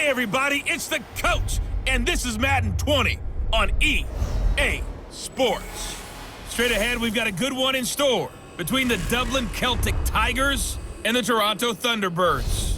Hey everybody, it's the coach, and this is Madden 20 on EA Sports. Straight ahead, we've got a good one in store between the Dublin Tigers and the Toronto Thunderbirds.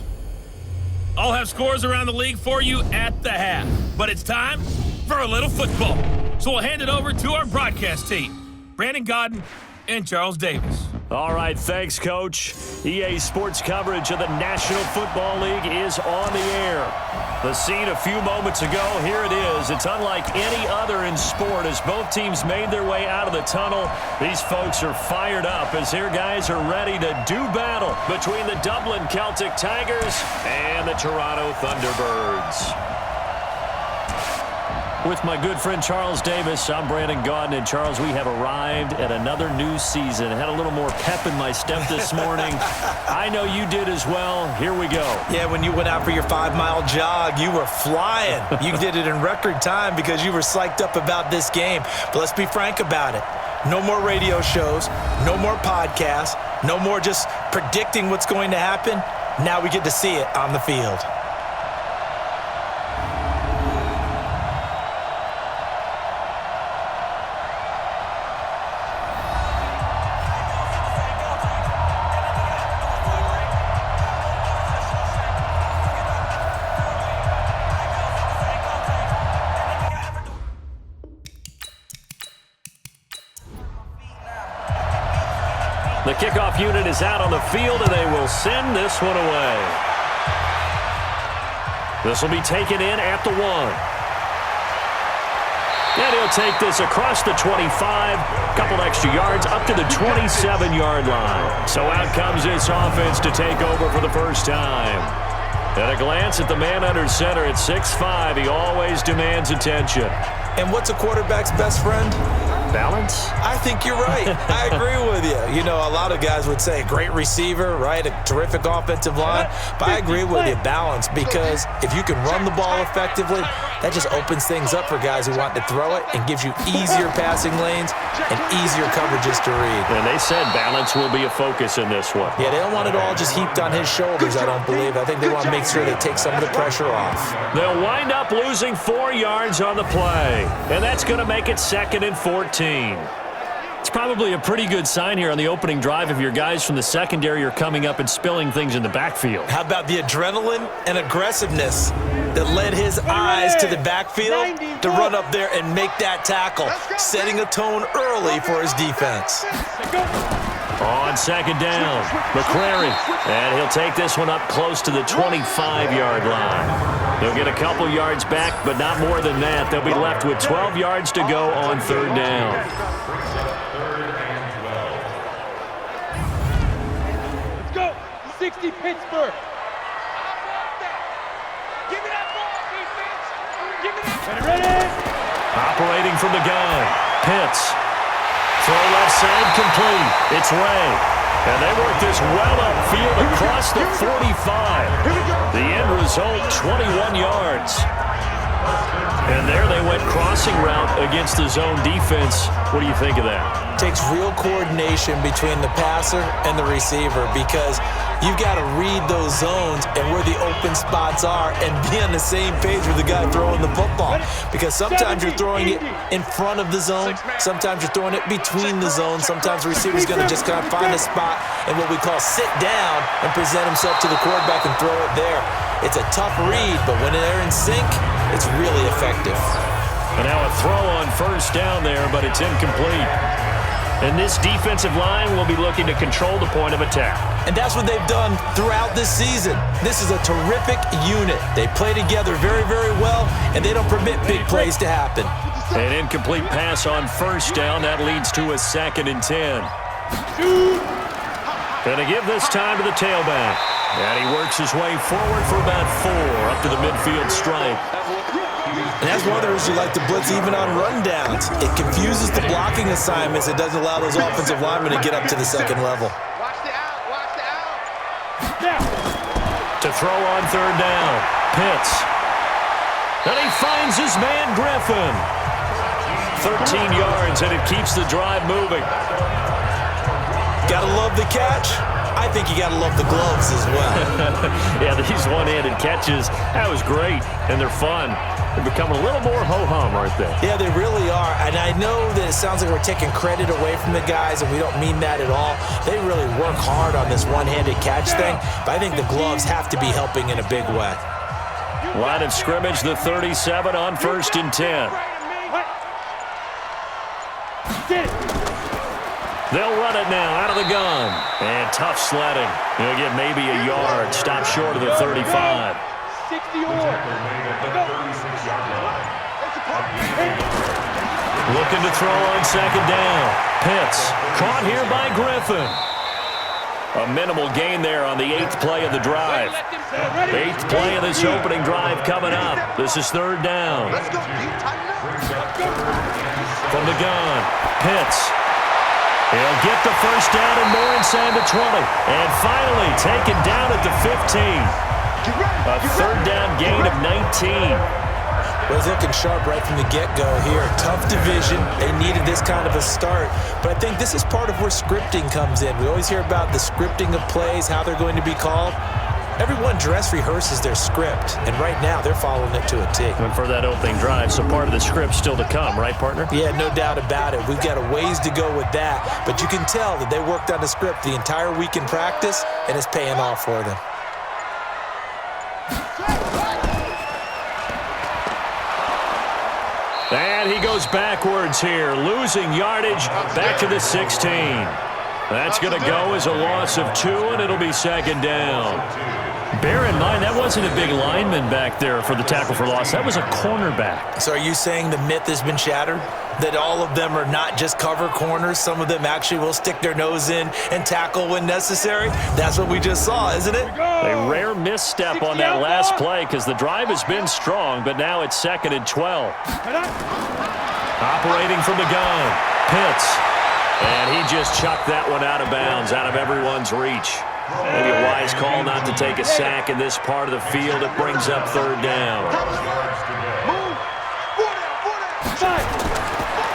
I'll have scores around the league for you at the half, but it's time for a little football. So we'll hand it over to our broadcast team, Brandon Godden and Charles Davis. All right, thanks, Coach. EA Sports coverage of the National Football League is on the air. The scene a few moments ago, here it is. It's unlike any other in sport as both teams made their way out of the tunnel. These folks are fired up as their guys are ready to do battle between the Dublin Tigers and the Toronto Thunderbirds. With my good friend Charles Davis, I'm Brandon Godden. And Charles, we have arrived at another new season. I had a little more pep in my step this morning. I know you did as well. Here we go. Yeah, when you went out for your 5-mile jog, you were flying. You did it in record time because you were psyched up about this game. But let's be frank about it. No more radio shows, no more podcasts, no more just predicting what's going to happen. Now we get to see it on the field. The kickoff unit is out on the field, and they will send this one away. This will be taken in at the 1. And he'll take this across the 25, couple extra yards up to the 27-yard line. So out comes this offense to take over for the first time. At a glance at the man under center at 6'5", he always demands attention. And what's a quarterback's best friend? Balance? I think you're right. I agree with you. You know, a lot of guys would say great receiver, right? A terrific offensive line. But I agree with you, balance, because if you can run the ball effectively, that just opens things up for guys who want to throw it and gives you easier passing lanes and easier coverages to read. And they said balance will be a focus in this one. Yeah, they don't want it all just heaped on his shoulders, I don't believe. I think they want to make sure they take some of the pressure off. They'll wind up losing 4 yards on the play, and that's going to make it 2nd and 14. It's probably a pretty good sign here on the opening drive if your guys from the secondary are coming up and spilling things in the backfield. How about the adrenaline and aggressiveness that led his eyes to the backfield to run up there and make that tackle, setting a tone early for his defense. On 2nd down, McCrary, and he'll take this one up close to the 25-yard line. They'll get a couple yards back, but not more than that. They'll be left with 12 yards to go on 3rd down. Let's go. 60 Pittsburgh. Give me that ball, defense. Give me that. Ready. Operating from the gun, Pitts. Throw left side complete. It's Ray. And they work this well upfield across the 45. The end result, 21 yards. And there they went crossing route against the zone defense. What do you think of that? Takes real coordination between the passer and the receiver because you've got to read those zones and where the open spots are and be on the same page with the guy throwing the football. Because sometimes you're throwing it in front of the zone, sometimes you're throwing it between the zones, sometimes the receiver's going to just kind of find a spot and what we call sit down and present himself to the quarterback and throw it there. It's a tough read, but when they're in sync, it's really effective. And now a throw on 1st down there, but it's incomplete. And this defensive line will be looking to control the point of attack. And that's what they've done throughout this season. This is a terrific unit. They play together very, very well, and they don't permit big plays to happen. An incomplete pass on 1st down. That leads to a 2nd and 10. Going to give this time to the tailback. And he works his way forward for about 4 up to the midfield stripe. And that's one of the reasons you like to blitz even on rundowns. It confuses the blocking assignments. It doesn't allow those offensive linemen to get up to the 2nd level. Watch the out. Watch the out. To throw on 3rd down. Pitts. And he finds his man Griffin. 13 yards, and it keeps the drive moving. Gotta love the catch. I think you got to love the gloves as well. Yeah, these one-handed catches, that was great, and they're fun. They're becoming a little more ho-hum, aren't they? Yeah, they really are. And I know that it sounds like we're taking credit away from the guys, and we don't mean that at all. They really work hard on this one-handed catch thing, but I think the gloves have to be helping in a big way. Line of scrimmage, the 37 on 1st and 10. They'll run it now out of the gun. And tough sledding. He'll get maybe a yard. Stop short of the 35. 60 Looking to throw on 2nd down. Pitts caught here by Griffin. A minimal gain there on the 8th play of the drive. 8th play of this opening drive coming up. This is 3rd down. From the gun, Pitts. He'll get the 1st down and more inside the 20. And finally taken down at the 15. A 3rd down gain of 19. Well, he's looking sharp right from the get-go here. Tough division. They needed this kind of a start. But I think this is part of where scripting comes in. We always hear about the scripting of plays, how they're going to be called. Everyone dress rehearses their script, and right now they're following it to a T. And for that opening drive, so part of the script still to come, right, partner? Yeah, no doubt about it. We've got a ways to go with that, but you can tell that they worked on the script the entire week in practice, and it's paying off for them. And he goes backwards here, losing yardage back to the 16. That's going to go as a loss of 2, and it'll be 2nd down. Bear in mind, that wasn't a big lineman back there for the tackle for loss. That was a cornerback. So are you saying the myth has been shattered? That all of them are not just cover corners? Some of them actually will stick their nose in and tackle when necessary? That's what we just saw, isn't it? A rare misstep on that last play because the drive has been strong, but now it's 2nd and 12. Operating from the gun, Pitts. And he just chucked that one out of bounds, out of everyone's reach. Maybe a wise call not to take a sack in this part of the field. It brings up 3rd down.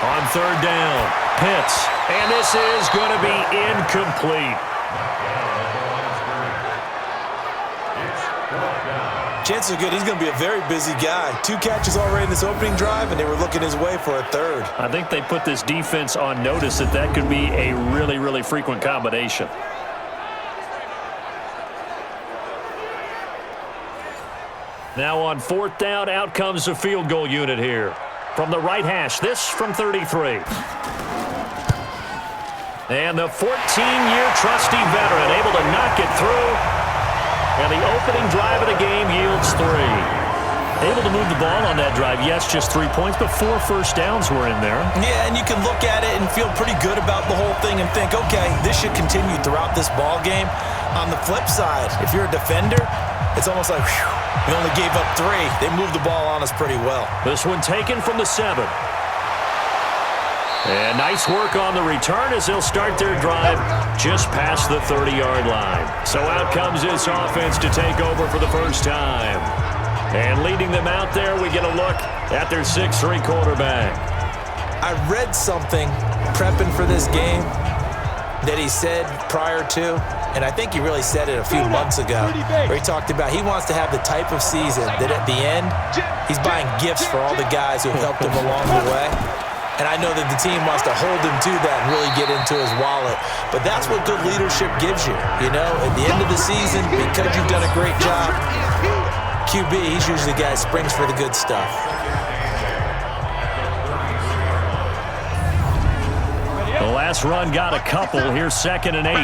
On 3rd down, Pitts. And this is going to be incomplete. Chances are good he's going to be a very busy guy. 2 catches already in this opening drive, and they were looking his way for a 3rd. I think they put this defense on notice that could be a really, really frequent combination. Now on 4th down, out comes the field goal unit here. From the right hash, this from 33. And the 14-year trusty veteran able to knock it through. And the opening drive of the game yields 3. Able to move the ball on that drive. Yes, just 3 points, but 4 first downs were in there. Yeah, and you can look at it and feel pretty good about the whole thing and think, okay, this should continue throughout this ball game. On the flip side, if you're a defender, it's almost like, whew, we only gave up 3. They moved the ball on us pretty well. This one taken from the 7. And nice work on the return as they'll start their drive just past the 30-yard line. So out comes this offense to take over for the first time. And leading them out there, we get a look at their 6'3" quarterback. I read something prepping for this game that he said prior to, and I think he really said it a few months ago, where he talked about he wants to have the type of season that at the end, he's buying gifts for all the guys who helped him along the way. And I know that the team wants to hold him to that and really get into his wallet. But that's what good leadership gives you. You know, at the end of the season, because you've done a great job, QB, he's usually the guy that springs for the good stuff. The last run got a couple. Here's 2nd and 8.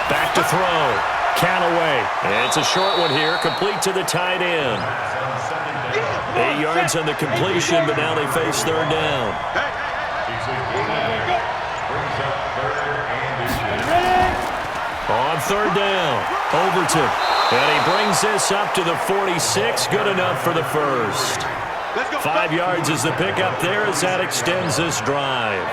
Back to throw. Callaway. It's a short one here, complete to the tight end. 8 yards on the completion, but now they face 3rd down. On 3rd down, Overton. And he brings this up to the 46, good enough for the first. 5 yards is the pickup there as that extends this drive.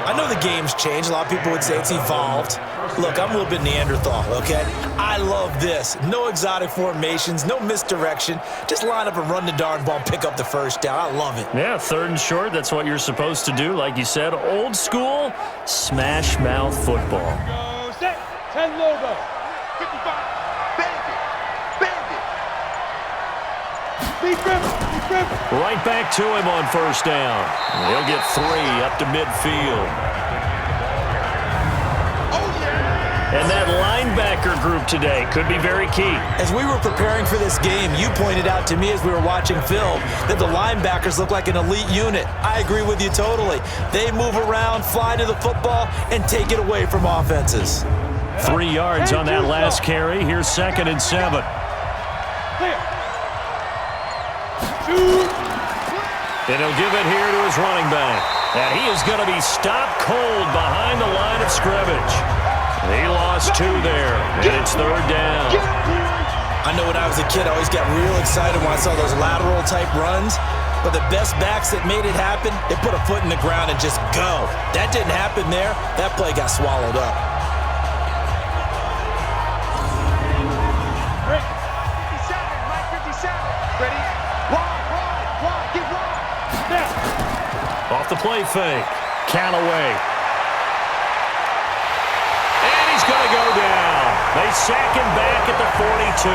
I know the game's changed. A lot of people would say it's evolved. Look, I'm a little bit Neanderthal, okay? I love this. No exotic formations, no misdirection. Just line up and run the darn ball, pick up the first down. I love it. Yeah, 3rd and short, that's what you're supposed to do. Like you said, old school, smash mouth football. Go set. 10 logo. 55. Bandit. Right back to him on 1st down. He'll get 3 up to midfield. And that linebacker group today could be very key. As we were preparing for this game, you pointed out to me as we were watching film that the linebackers look like an elite unit. I agree with you totally. They move around, fly to the football, and take it away from offenses. 3 yards on that last carry. Here's 2nd and 7. And he'll give it here to his running back. And he is going to be stopped cold behind the line of scrimmage. He lost 2 there, and it's 3rd down. I know when I was a kid, I always got real excited when I saw those lateral-type runs. But the best backs that made it happen, they put a foot in the ground and just go. That didn't happen there. That play got swallowed up. Rick, 57, Mike 57. Ready? Wide, get wide. Now. Off the play fake. Callaway. And he's going to go down. They sack him back at the 42.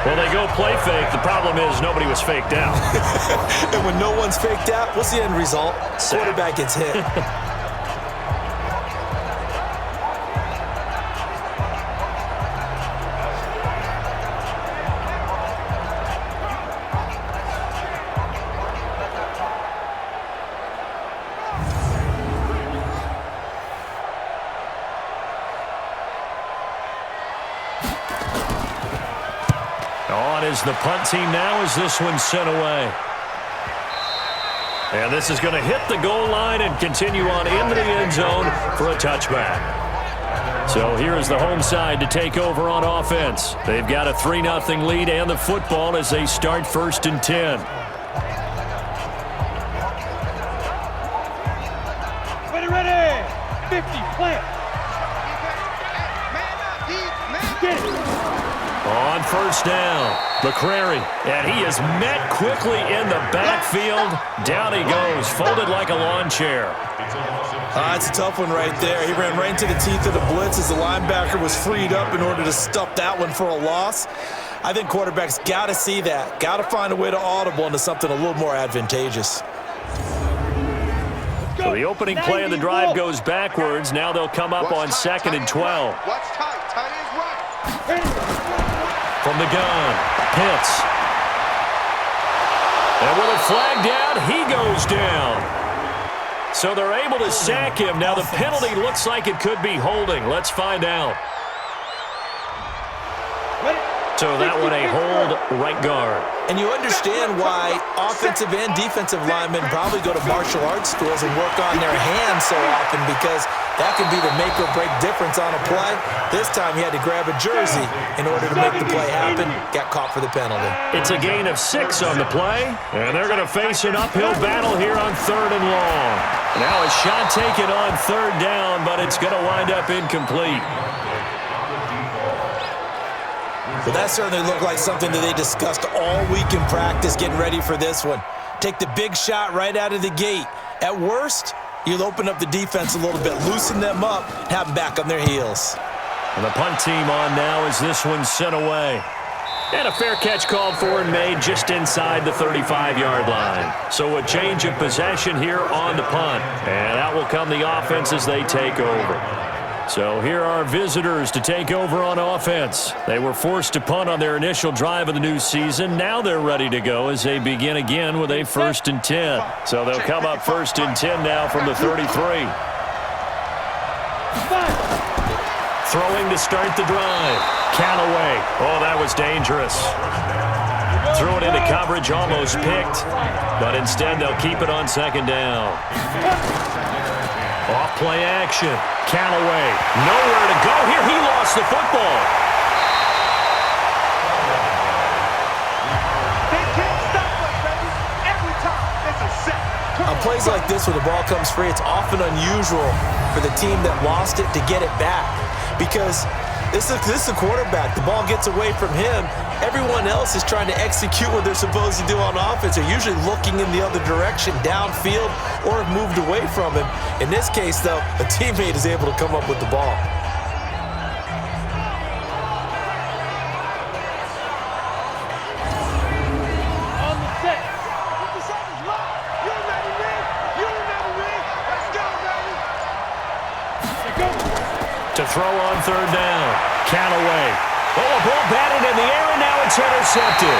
Well, they go play fake. The problem is nobody was faked out. And when no one's faked out, what's the end result? Quarterback gets hit. On is the punt team now as this one's sent away. And this is going to hit the goal line and continue on into the end zone for a touchback. So here is the home side to take over on offense. They've got a 3-0 lead and the football as they start 1st and 10. Ready. 50, plant. Get it. On 1st down, McCrary, and he is met quickly in the backfield. Down he goes, folded like a lawn chair. It's a tough one right there. He ran right into the teeth of the blitz as the linebacker was freed up in order to stuff that one for a loss. I think quarterbacks got to see that. Got to find a way to audible into something a little more advantageous. So the opening play of the drive goes backwards. Now they'll come up on 2nd and 12. What's tight? Tight is right. From the gun, Pitts. And with a flag down, he goes down. So they're able to sack him. Now the penalty looks like it could be holding. Let's find out. So that one a hold right guard. And you understand why offensive and defensive linemen probably go to martial arts schools and work on their hands so often, because that can be the make or break difference on a play. This time he had to grab a jersey in order to make the play happen. Got caught for the penalty. It's a gain of 6 on the play, and they're going to face an uphill battle here on 3rd and long. Now a shot taken on 3rd down, but it's going to wind up incomplete. But that certainly looked like something that they discussed all week in practice getting ready for this one. Take the big shot right out of the gate. At worst, you'll open up the defense a little bit, loosen them up, have them back on their heels. And the punt team on now as this one's sent away. And a fair catch called for and made just inside the 35-yard line. So a change of possession here on the punt. And out will come the offense as they take over. So here are visitors to take over on offense. They were forced to punt on their initial drive of the new season. Now they're ready to go as they begin again with a 1st and 10. So they'll come up 1st and 10 now from the 33. Throwing to start the drive. Callaway. Oh, that was dangerous. Threw it into coverage, almost picked. But instead they'll keep it on 2nd down. Off play action. Callaway, nowhere to go here. He lost the football. They can't stop us, baby. Every time it's a set. I'm plays like this where the ball comes free, it's often unusual for the team that lost it to get it back because this is a quarterback. The ball gets away from him. Everyone else is trying to execute what they're supposed to do on offense. They're usually looking in the other direction, downfield, or have moved away from him. In this case, though, a teammate is able to come up with the ball. To throw on third down. Callaway. Oh, a ball batted in the air, and now it's intercepted.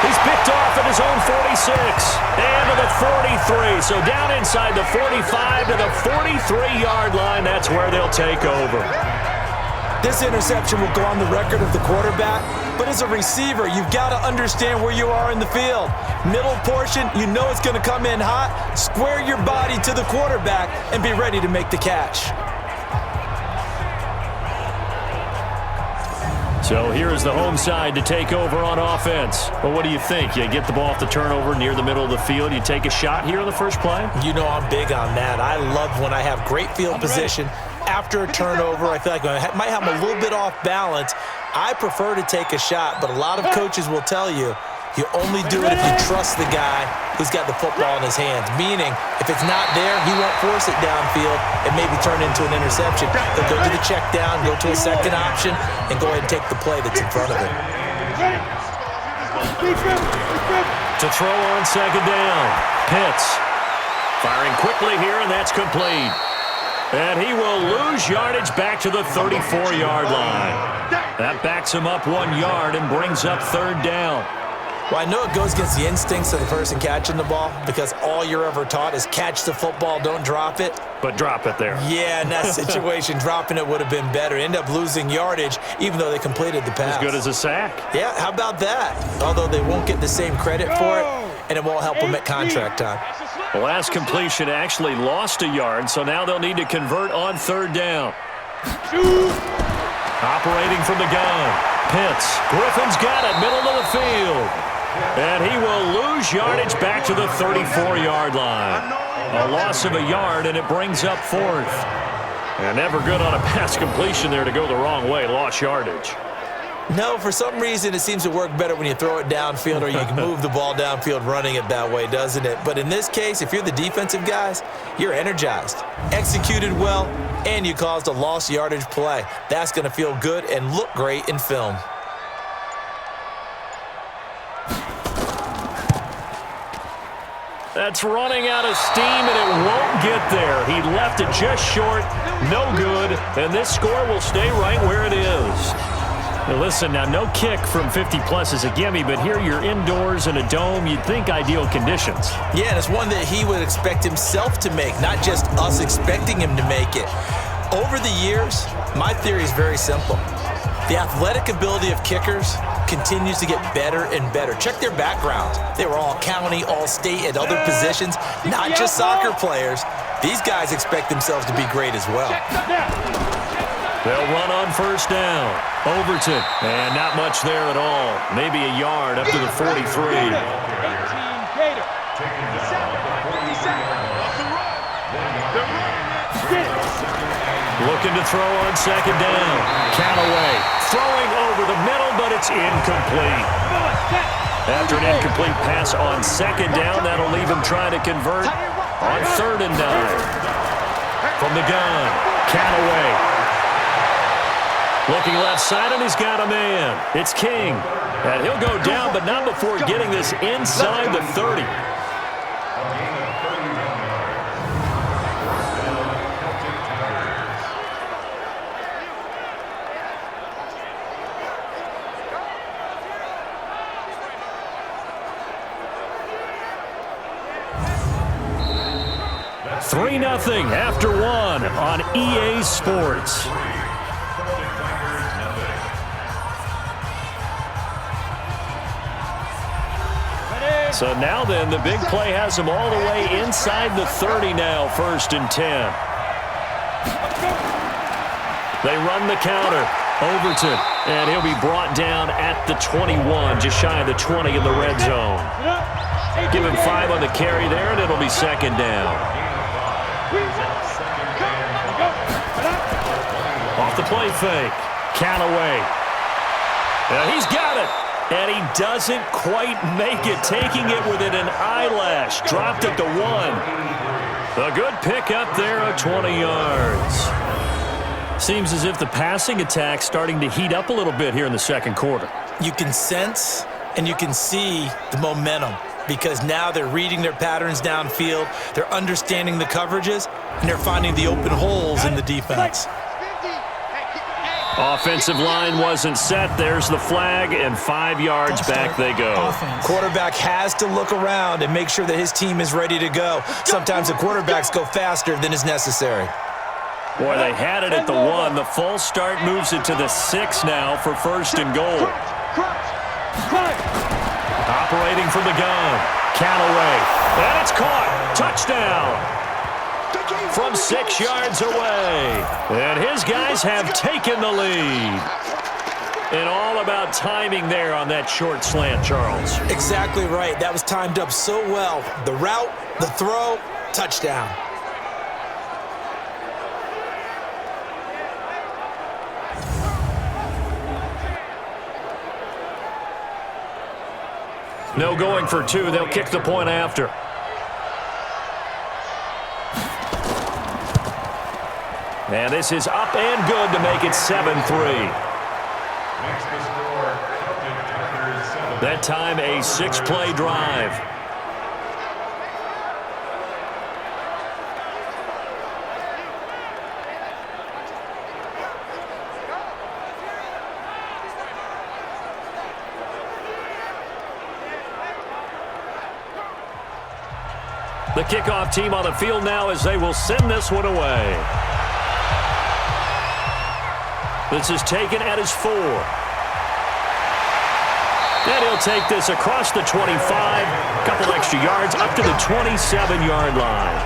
He's picked off at his own 46 and to the 43. So down inside the 45 to the 43-yard line. That's where they'll take over. This interception will go on the record of the quarterback, but as a receiver, you've got to understand where you are in the field. Middle portion, you know it's going to come in hot. Square your body to the quarterback and be ready to make the catch. So here is the home side to take over on offense. Well, what do you think? You get the ball off the turnover near the middle of the field. You take a shot here on the first play? You know I'm big on that. I love when I have great field position. After a turnover, I feel like I might have a little bit off balance. I prefer to take a shot, but a lot of coaches will tell you, you only do it if you trust the guy who's got the football in his hands. Meaning, if it's not there, he won't force it downfield and maybe turn into an interception. He'll go to the check down, go to a second option, and go ahead and take the play that's in front of him. To throw on second down. Pitts firing quickly here, and that's complete. And he will lose yardage back to the 34-yard line. That backs him up 1 yard and brings up third down. Well, I know it goes against the instincts of the person catching the ball because all you're ever taught is catch the football, don't drop it. But drop it there. Yeah, in that situation, dropping it would have been better. End up losing yardage even though they completed the pass. As good as a sack. Yeah, how about that? Although they won't get the same credit for it, and it won't help them at contract time. The last completion actually lost a yard, so now they'll need to convert on third down. Operating from the gun. Pitts. Griffin's got it, middle of the field. And he will lose yardage back to the 34-yard line. A loss of a yard, and it brings up fourth. And never good on a pass completion there to go the wrong way. Lost yardage. No, for some reason it seems to work better when you throw it downfield or you can move the ball downfield running it that way, doesn't it? But in this case, if you're the defensive guys, you're energized, executed well, and you caused a lost yardage play. That's going to feel good and look great in film. That's running out of steam, and it won't get there. He left it just short, no good, and this score will stay right where it is. Now listen, now no kick from 50-plus is a gimme, but here you're indoors in a dome. You'd think ideal conditions. Yeah, and it's one that he would expect himself to make, not just us expecting him to make it. Over the years, my theory is very simple. The athletic ability of kickers continues to get better and better. Check their backgrounds. They were all county, all state, at other positions, not just soccer players. These guys expect themselves to be great as well. They'll run on first down. Overton, and not much there at all. Maybe a yard up to the 43. Looking to throw on second down. Callaway throwing over the middle, but it's incomplete. After an incomplete pass on second down, that'll leave him trying to convert on 3rd and 9. From the gun, Callaway. Looking left side, and he's got a man. It's King. And he'll go down, but not before getting this inside the 30. Three 3-0 after one on EA Sports. So now then, the big play has him all the way inside the 30 now, 1st and 10. They run the counter. Overton, and he'll be brought down at the 21, just shy of the 20 in the red zone. Give him 5 on the carry there, and it'll be second down. Off the play fake. Callaway. He's got it. And he doesn't quite make it, taking it within an eyelash. Dropped it to 1. A good pickup there of 20 yards. Seems as if the passing attack's starting to heat up a little bit here in the second quarter. You can sense and you can see the momentum because now they're reading their patterns downfield, they're understanding the coverages, and they're finding the open holes in the defense. Offensive line wasn't set. There's the flag, and 5 yards back they go. Quarterback has to look around and make sure that his team is ready to go. Sometimes the quarterbacks go faster than is necessary. Boy, they had it at the 1. The false start moves it to the 6 now for first and goal. Operating from the gun. Callaway. And it's caught. Touchdown. From 6 yards away. And his guys have taken the lead. And all about timing there on that short slant, Charles. Exactly right. That was timed up so well. The route, the throw, touchdown. No going for 2. They'll kick the point after. And this is up and good to make it 7-3. That time a 6-play drive. The kickoff team on the field now as they will send this one away. This is taken at his 4. And he'll take this across the 25. A couple extra yards up to the 27-yard line.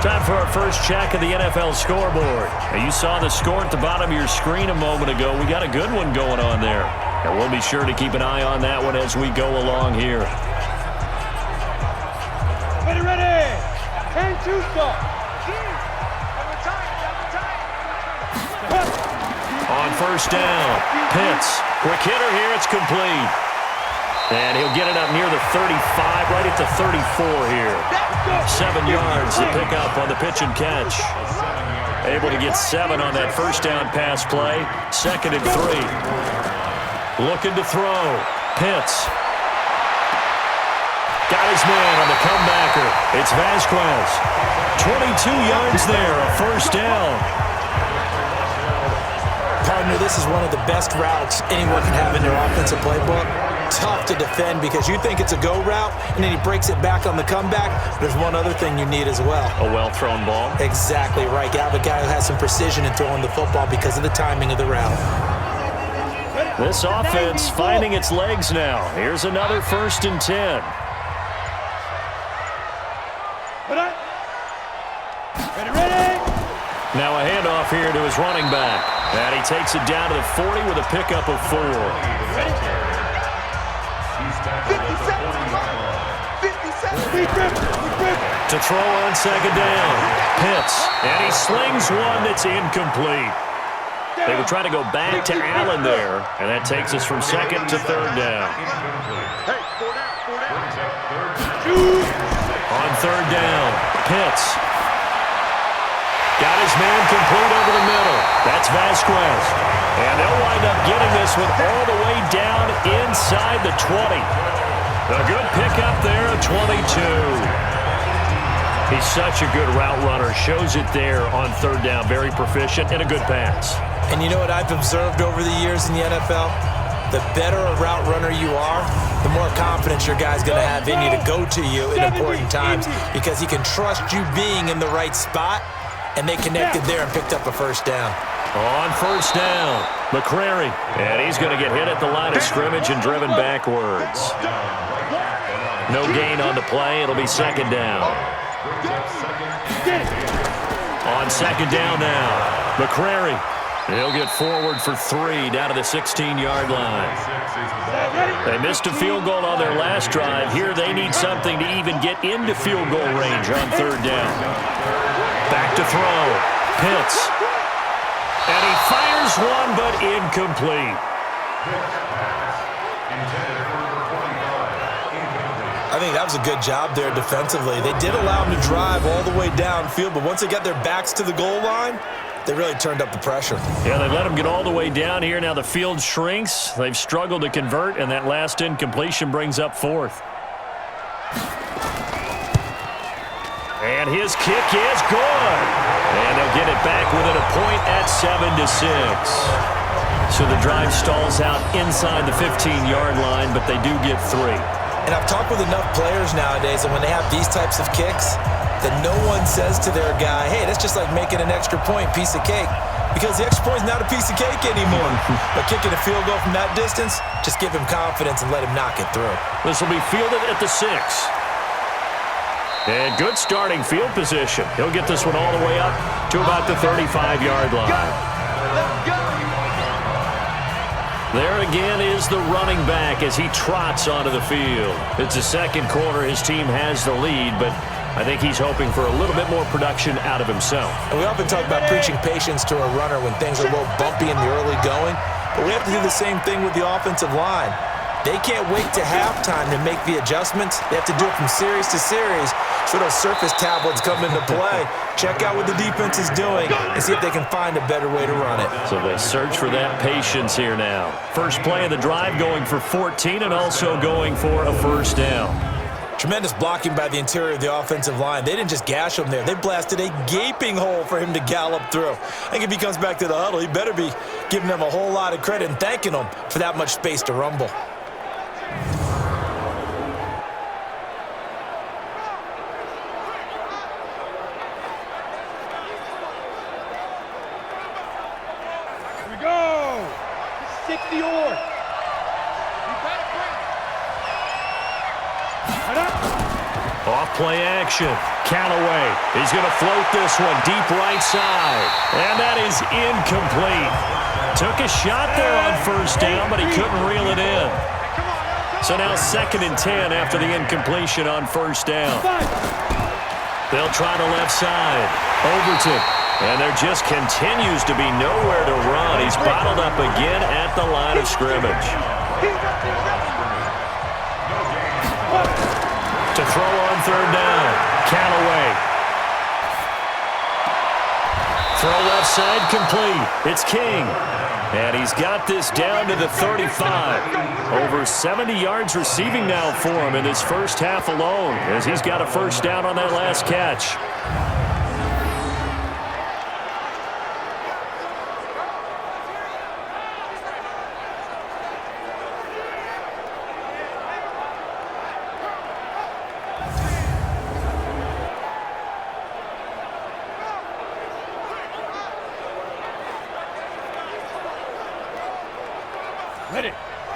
Time for our first check of the NFL scoreboard. Now, you saw the score at the bottom of your screen a moment ago. We got a good one going on there. And we'll be sure to keep an eye on that one as we go along here. Ready. And 2 stop. On first down, Pitts. Quick hitter here, it's complete. And he'll get it up near the 35, right at the 34 here. 7 yards to pick up on the pitch and catch. Able to get 7 on that first down pass play. 2nd and 3. Looking to throw. Pitts. Got his man on the comebacker. It's Vasquez. 22 yards there, a first down. Partner, this is one of the best routes anyone can have in their offensive playbook. Tough to defend because you think it's a go route, and then he breaks it back on the comeback. There's one other thing you need as well. A well-thrown ball. Exactly right. You have a guy who has some precision in throwing the football because of the timing of the route. This offense finding its legs now. Here's another 1st and 10. Now a handoff here to his running back. And he takes it down to the 40 with a pickup of 4. 57. To throw on 2nd down. Pitts. And he slings one that's incomplete. They were trying to go back to Allen there. And that takes us from 2nd to 3rd down. On 3rd down, Pitts. Got his man complete over the middle. That's Vasquez. And they'll wind up getting this one all the way down inside the 20. A good pickup there at 22. He's such a good route runner. Shows it there on 3rd down. Very proficient and a good pass. And you know what I've observed over the years in the NFL? The better a route runner you are, the more confidence your guy's going to have in you to go to you in important times because he can trust you being in the right spot. And they connected there and picked up a first down. On first down, McCrary. And he's going to get hit at the line of scrimmage and driven backwards. No gain on the play. It'll be 2nd down. On 2nd down now, McCrary. He'll get forward for 3 down to the 16-yard line. They missed a field goal on their last drive. Here they need something to even get into field goal range on 3rd down. Back to throw. Pitts. And he fires one, but incomplete. I think that was a good job there defensively. They did allow him to drive all the way downfield, but once they got their backs to the goal line, they really turned up the pressure. Yeah, they let him get all the way down here. Now the field shrinks. They've struggled to convert, and that last incompletion brings up 4th. And his kick is good. And they'll get it back within a point at 7-6. So the drive stalls out inside the 15-yard line, but they do get 3. And I've talked with enough players nowadays, and when they have these types of kicks, that no one says to their guy, hey, that's just like making an extra point, piece of cake. Because the extra point is not a piece of cake anymore. But kicking a field goal from that distance, just give him confidence and let him knock it through. This will be fielded at the 6. And good starting field position. He'll get this one all the way up to about the 35-yard line. There again is the running back as he trots onto the field. It's the second quarter. His team has the lead, but I think he's hoping for a little bit more production out of himself. And we often talk about preaching patience to a runner when things are a little bumpy in the early going, but we have to do the same thing with the offensive line. They can't wait to halftime to make the adjustments. They have to do it from series to series. So those surface tablets come into play. Check out what the defense is doing and see if they can find a better way to run it. So they search for that patience here now. First play of the drive going for 14 and also going for a 1st down. Tremendous blocking by the interior of the offensive line. They didn't just gash him there. They blasted a gaping hole for him to gallop through. I think if he comes back to the huddle, he better be giving them a whole lot of credit and thanking them for that much space to rumble. Here we go. 60 or. Off-play action. Callaway. He's going to float this one deep right side. And that is incomplete. Took a shot there on 1st down, but he couldn't reel it in. So now 2nd and 10 after the incompletion on 1st down. They'll try the left side. Overton. And there just continues to be nowhere to run. He's bottled up again at the line of scrimmage. To throw on 3rd down. Callaway. Throw left side complete. It's King. And he's got this down to the 35. Over 70 yards receiving now for him in his first half alone as he's got a 1st down on that last catch.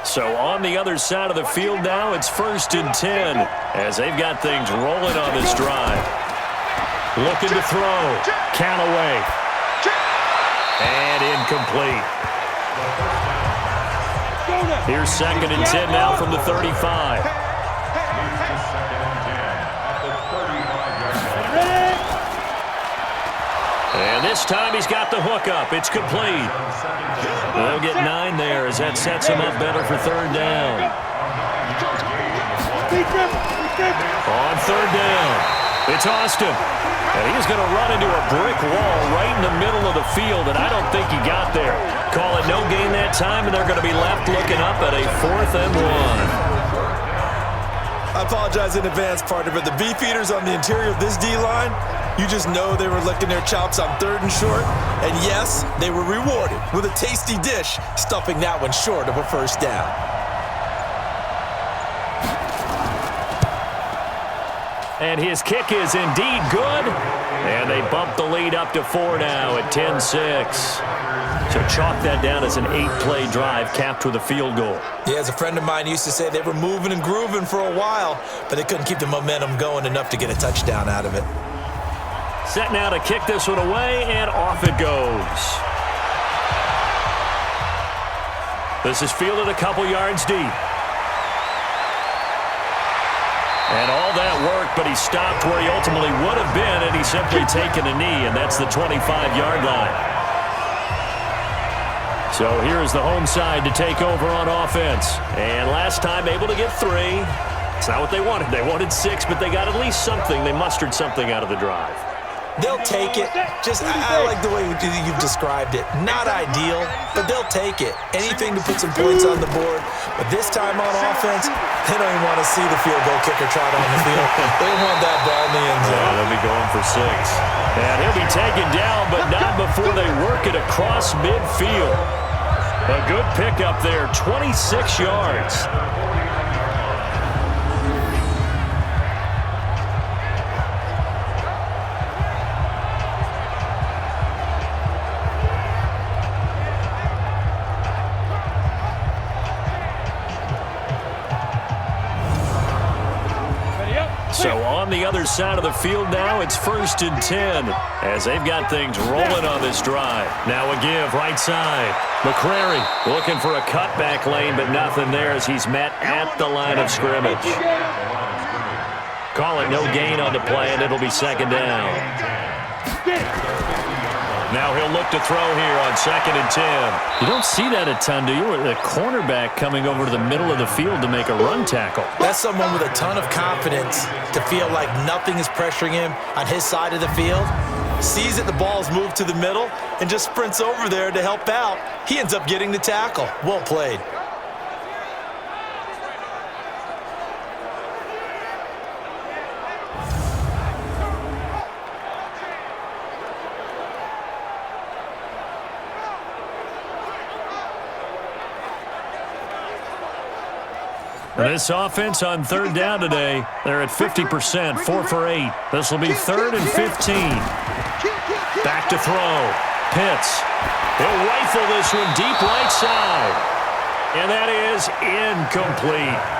So on the other side of the field now, it's 1st and 10 as they've got things rolling on this drive. Looking to throw. Callaway. And incomplete. Here's 2nd and 10 now from the 35. And this time he's got the hook up. It's complete. They'll get 9 there as that sets him up better for 3rd down. On 3rd down, it's Austin. And he's going to run into a brick wall right in the middle of the field, and I don't think he got there. Call it no gain that time, and they're going to be left looking up at a 4th and 1. I apologize in advance, partner, but the beefeaters on the interior of this D-line, you just know they were licking their chops on 3rd and short. And yes, they were rewarded with a tasty dish, stuffing that one short of a 1st down. And his kick is indeed good. And they bump the lead up to 4 now at 10-6. So chalk that down as an 8-play drive capped with a field goal. Yeah, as a friend of mine used to say, they were moving and grooving for a while, but they couldn't keep the momentum going enough to get a touchdown out of it. Set now to kick this one away, and off it goes. This is fielded a couple yards deep. And all that work, but he stopped where he ultimately would have been, and he's simply taken a knee, and that's the 25-yard line. So here's the home side to take over on offense. And last time able to get 3. It's not what they wanted. They wanted 6, but they got at least something. They mustered something out of the drive. They'll take it. I like the way you've described it. Not ideal, but they'll take it. Anything to put some points on the board. But this time on offense, they don't even want to see the field goal kicker trot on the field. They want that ball in the end zone. Yeah, they'll be going for 6. And he'll be taken down, but not before they work it across midfield. A good pickup there, 26 yards. So on the other side of the field now, it's 1st and 10 as they've got things rolling on this drive. Now a give right side. McCrary looking for a cutback lane, but nothing there as he's met at the line of scrimmage. Call it no gain on the play, and it'll be 2nd down. Now he'll look to throw here on 2nd and 10. You don't see that a ton, do you? The cornerback coming over to the middle of the field to make a run tackle. That's someone with a ton of confidence to feel like nothing is pressuring him on his side of the field. Sees that the ball's moved to the middle and just sprints over there to help out. He ends up getting the tackle. Well played. This offense on 3rd down today, they're at 50%, 4 for 8. This will be 3rd and 15. Back to throw. Pitts. He'll rifle this one deep right side. And that is incomplete.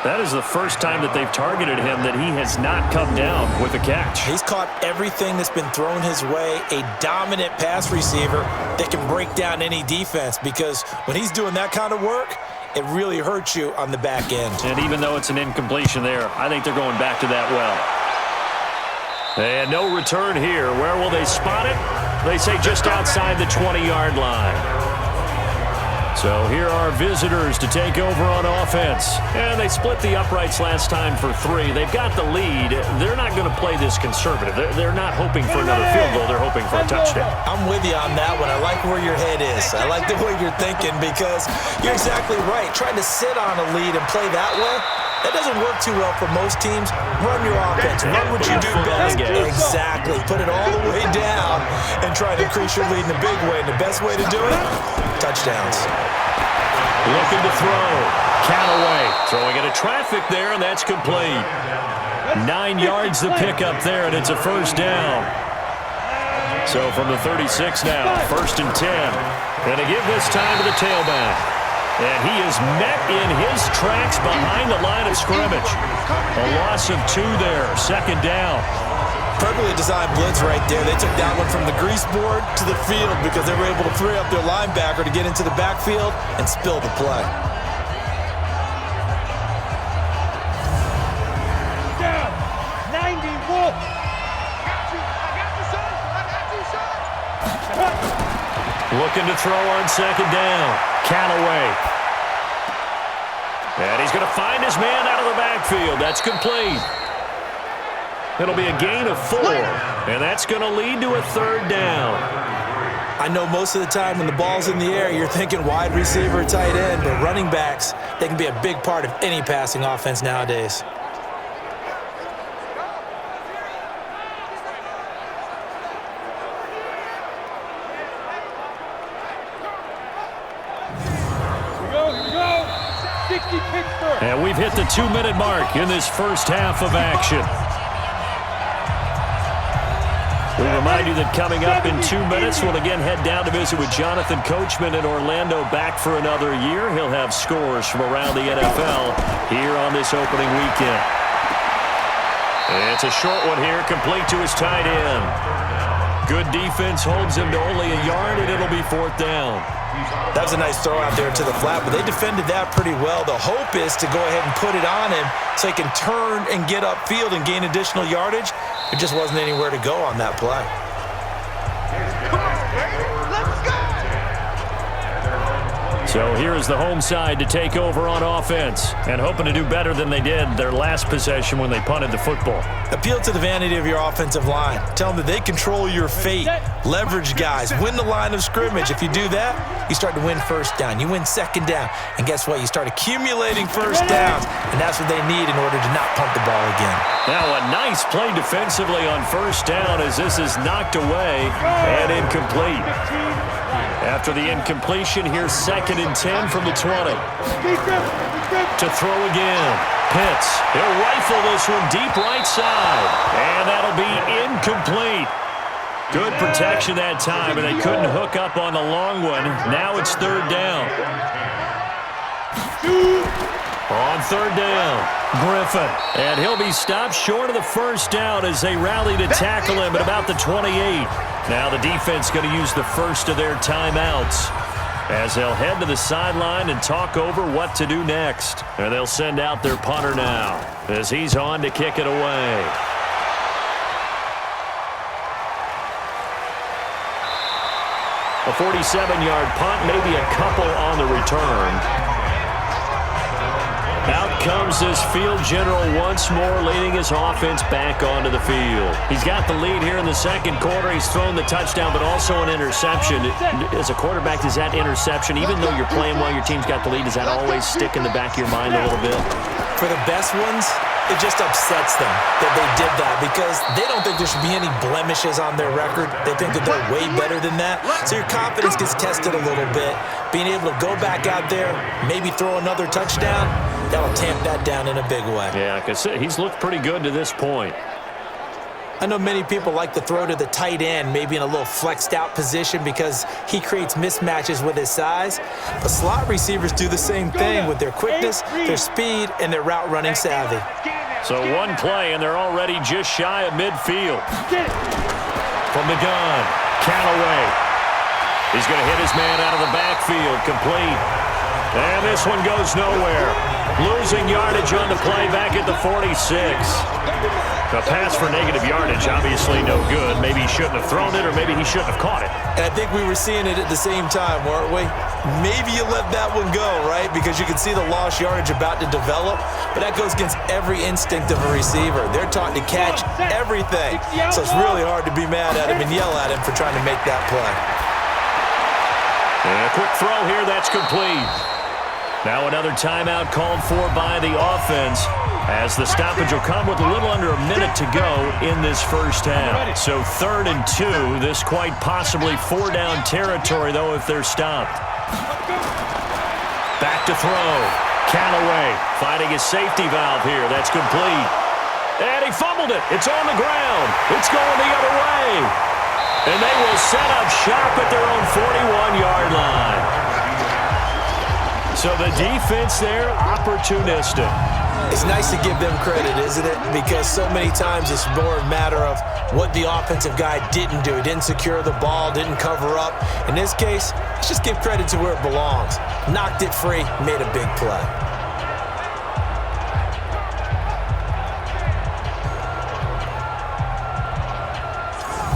That is the first time that they've targeted him that he has not come down with a catch. He's caught everything that's been thrown his way. A dominant pass receiver that can break down any defense, because when he's doing that kind of work, it really hurts you on the back end. And even though it's an incompletion there, I think they're going back to that well. And no return here. Where will they spot it? They say just outside the 20-yard line. So here are visitors to take over on offense. And they split the uprights last time for 3. They've got the lead. They're not going to play this conservative. They're not hoping for another field goal. They're hoping for a touchdown. I'm with you on that one. I like where your head is. I like the way you're thinking, because you're exactly right. Trying to sit on a lead and play that way, that doesn't work too well for most teams. Run your offense. Run what you do best. Exactly. Put it all the way down and try to increase your lead in a big way. And the best way to do it? Touchdowns. Looking to throw. Callaway throwing into traffic there, and that's complete. 9 yards to pick up there, and it's a 1st down. So from the 36 now, 1st and 10. Going to give this time to the tailback. And he is met in his tracks behind the line of scrimmage. A loss of 2 there, 2nd down. Perfectly designed blitz right there. They took that one from the grease board to the field because they were able to free up their linebacker to get into the backfield and spill the play. Down. 90 Wolf. Looking to throw on 2nd down. Callaway. And he's going to find his man out of the backfield. That's complete. It'll be a gain of 4, and that's going to lead to a 3rd down. I know most of the time when the ball's in the air, you're thinking wide receiver, tight end, but running backs, they can be a big part of any passing offense nowadays. Here we go. 60 Pittsburgh. And we've hit the 2-minute mark in this first half of action. We remind you that coming up in 2 minutes, we'll again head down to visit with Jonathan Coachman in Orlando, back for another year. He'll have scores from around the NFL here on this opening weekend. And it's a short one here, complete to his tight end. Good defense holds him to only a yard, and it'll be 4th down. That was a nice throw out there to the flat, but they defended that pretty well. The hope is to go ahead and put it on him so he can turn and get upfield and gain additional yardage. There just wasn't anywhere to go on that play. So here is the home side to take over on offense and hoping to do better than they did their last possession when they punted the football. Appeal to the vanity of your offensive line. Tell them that they control your fate. Leverage guys. Win the line of scrimmage. If you do that, you start to win first down. You win second down. And guess what? You start accumulating first downs. And that's what they need in order to not punt the ball again. Now a nice play defensively on first down as this is knocked away and incomplete. After the incompletion, here's 2nd and 10 from the 20. To throw again. Pitts. He'll rifle this one deep right side. And that'll be incomplete. Good protection that time, and they couldn't hook up on the long one. Now it's 3rd down. On 3rd down, Griffin. And he'll be stopped short of the first down as they rally to tackle him at about the 28. Now the defense going to use the first of their timeouts as they'll head to the sideline and talk over what to do next. And they'll send out their punter now as he's on to kick it away. A 47-yard punt, maybe a couple on the return. Out comes this field general once more, leading his offense back onto the field. He's got the lead here in the 2nd quarter. He's thrown the touchdown, but also an interception. As a quarterback, does that interception, even though you're playing well, your team's got the lead, does that always stick in the back of your mind a little bit? For the best ones, it just upsets them that they did that because they don't think there should be any blemishes on their record. They think that they're way better than that. So your confidence gets tested a little bit. Being able to go back out there, maybe throw another touchdown, that'll tamp that down in a big way. Yeah, because he's looked pretty good to this point. I know many people like to throw to the tight end, maybe in a little flexed out position because he creates mismatches with his size. But slot receivers do the same thing with their quickness, their speed, and their route running savvy. So one play, and they're already just shy of midfield. From the gun, Callaway. He's going to hit his man out of the backfield, complete. And this one goes nowhere. Losing yardage on the play back at the 46. A pass for negative yardage, obviously no good. Maybe he shouldn't have thrown it, or maybe he shouldn't have caught it. And I think we were seeing it at the same time, weren't we? Maybe you let that one go, right? Because you can see the lost yardage about to develop. But that goes against every instinct of a receiver. They're taught to catch everything. So it's really hard to be mad at him and yell at him for trying to make that play. And a quick throw here, that's complete. Now another timeout called for by the offense as the stoppage will come with a little under a minute to go in this first half. So 3rd and 2, this quite possibly 4-down territory, though, if they're stopped. Back to throw. Callaway finding his safety valve here. That's complete. And he fumbled it. It's on the ground. It's going the other way. And they will set up shop at their own 41-yard line. So the defense there, opportunistic. It's nice to give them credit, isn't it? Because so many times it's more a matter of what the offensive guy didn't do. He didn't secure the ball, didn't cover up. In this case, let's just give credit to where it belongs. Knocked it free, made a big play.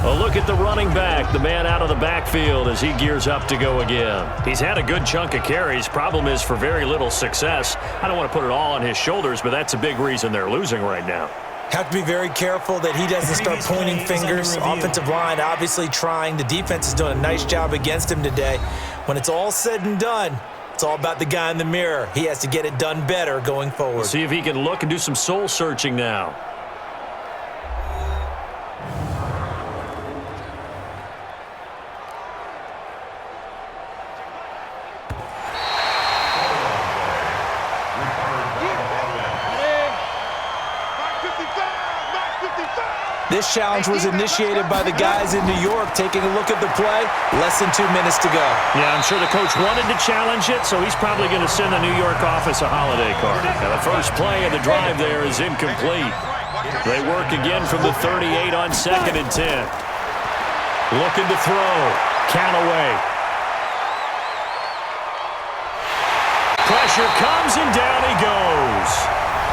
A look at the running back, the man out of the backfield as he gears up to go again. He's had a good chunk of carries. Problem is for very little success. I don't want to put it all on his shoulders, but that's a big reason they're losing right now. Have to be very careful that he doesn't start pointing fingers. Offensive line obviously trying. The defense is doing a nice job against him today. When it's all said and done, it's all about the guy in the mirror. He has to get it done better going forward. See if he can look and do some soul searching now. This challenge was initiated by the guys in New York. Taking a look at the play, less than 2 minutes to go. Yeah, I'm sure the coach wanted to challenge it, so he's probably going to send the New York office a holiday card. Now, the first play of the drive there is incomplete. They work again from the 38 on 2nd and 10. Looking to throw. Count away. Pressure comes and down he goes.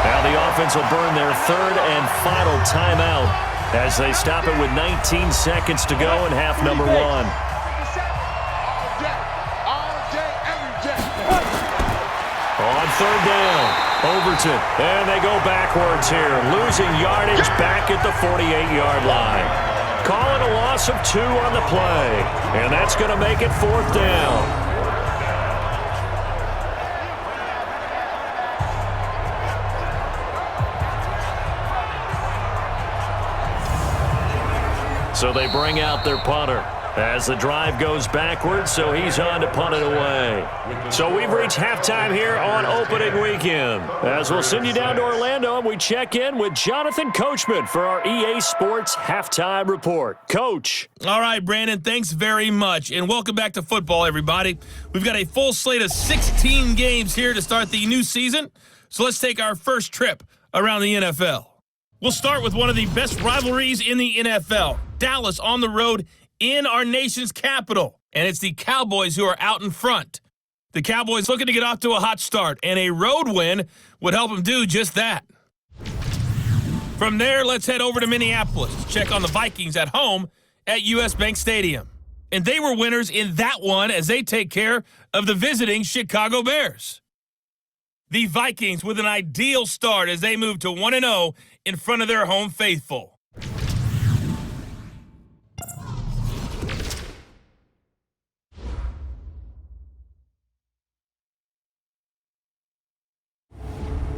Now the offense will burn their third and final timeout as they stop it with 19 seconds to go in half number one. On third down, Overton, and they go backwards here, losing yardage back at the 48-yard line. Calling a loss of 2 on the play, and that's going to make it fourth down. So they bring out their punter as the drive goes backwards, so he's on to punt it away. So we've reached halftime here on opening weekend. As we'll send you down to Orlando, and we check in with Jonathan Coachman for our EA Sports Halftime Report. Coach. All right, Brandon, thanks very much, and welcome back to football, everybody. We've got a full slate of 16 games here to start the new season, so let's take our first trip around the NFL. We'll start with one of the best rivalries in the NFL. Dallas on the road in our nation's capital. And it's the Cowboys who are out in front. The Cowboys looking to get off to a hot start, and a road win would help them do just that. From there, let's head over to Minneapolis to check on the Vikings at home at US Bank Stadium. And they were winners in that one as they take care of the visiting Chicago Bears. The Vikings with an ideal start as they move to 1-0 in front of their home faithful.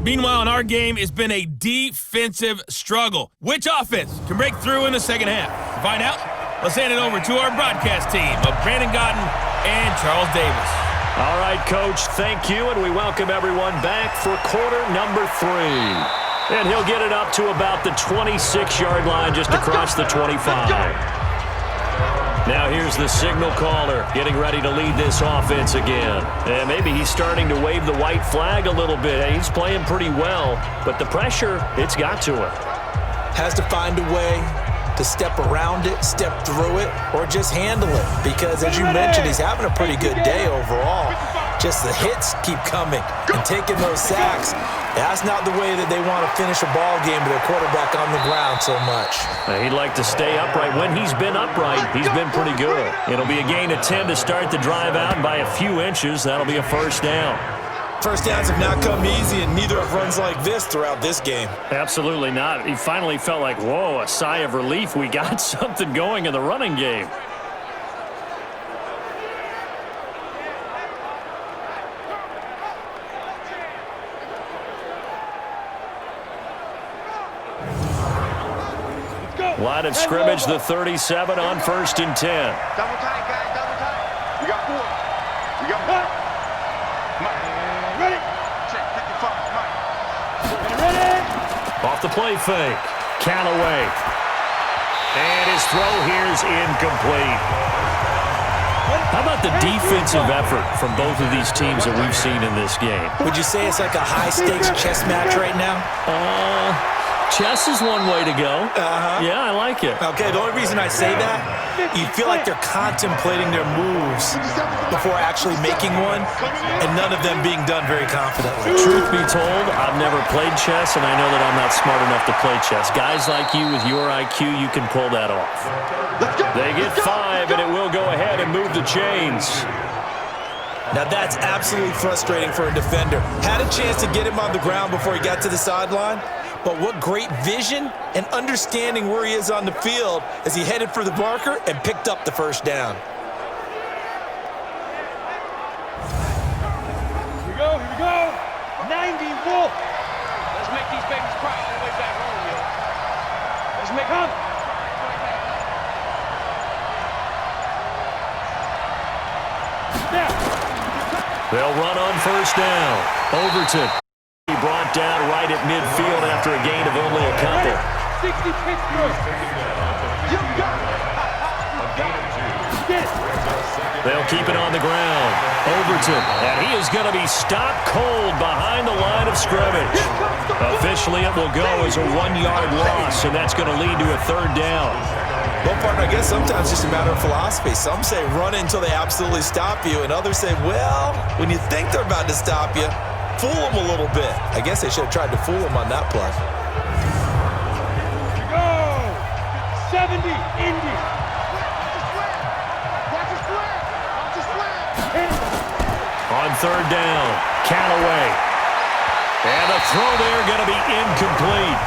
Meanwhile, in our game, it's been a defensive struggle. Which offense can break through in the second half? To find out, let's hand it over to our broadcast team of Brandon Godden and Charles Davis. All right, Coach, thank you, and we welcome everyone back for quarter number 3. And he'll get it up to about the 26-yard line just across the 25. Now here's the signal caller getting ready to lead this offense again. And maybe he's starting to wave the white flag a little bit. He's playing pretty well, but the pressure, it's got to him. Has to find a way to step around it, step through it, or just handle it. Because as you mentioned, he's having a pretty good day overall. Just the hits keep coming and taking those sacks. That's not the way that they want to finish a ball game with their quarterback on the ground so much. He'd like to stay upright. When he's been upright, he's been pretty good. It'll be a gain of 10 to start the drive out, and by a few inches, that'll be a first down. First downs have not come easy, and neither have runs like this throughout this game. Absolutely not. He finally felt like, whoa, a sigh of relief. We got something going in the running game. Line of scrimmage, the 37 on 1st and 10. Double tight, guys, double tight. We got 4. We got 1. Ready? Check, 55, Mike. Ready? Off the play fake. Count away. And his throw here is incomplete. How about the defensive effort from both of these teams that we've seen in this game? Would you say it's like a high-stakes chess match right now? Chess is one way to go. Yeah, I like it. Okay, the only reason I say that, you feel like they're contemplating their moves before actually making one, and none of them being done very confidently. Truth be told, I've never played chess, and I know that I'm not smart enough to play chess. Guys like you with your IQ, you can pull that off. They get 5, and it will go ahead and move the chains. Now that's absolutely frustrating for a defender. Had a chance to get him on the ground before he got to the sideline, but what great vision and understanding where he is on the field as he headed for the marker and picked up the first down. Here we go, here we go. 90 Wolf. Let's make these babies cry all the way back home, yo. Let's make them. They'll run on 1st down. Overton. He brought down right at midfield after a gain of only a couple. 60 Pittsburgh. They'll keep it on the ground. Overton, and he is going to be stopped cold behind the line of scrimmage. Officially, it will go as a 1-yard loss, and that's going to lead to a 3rd down. Well, partner, I guess sometimes it's just a matter of philosophy. Some say run until they absolutely stop you, and others say, well, when you think they're about to stop you, fool them a little bit. I guess they should have tried to fool them on that play. Go! 70, Indy. On third down, Callaway. And the throw there going to be incomplete.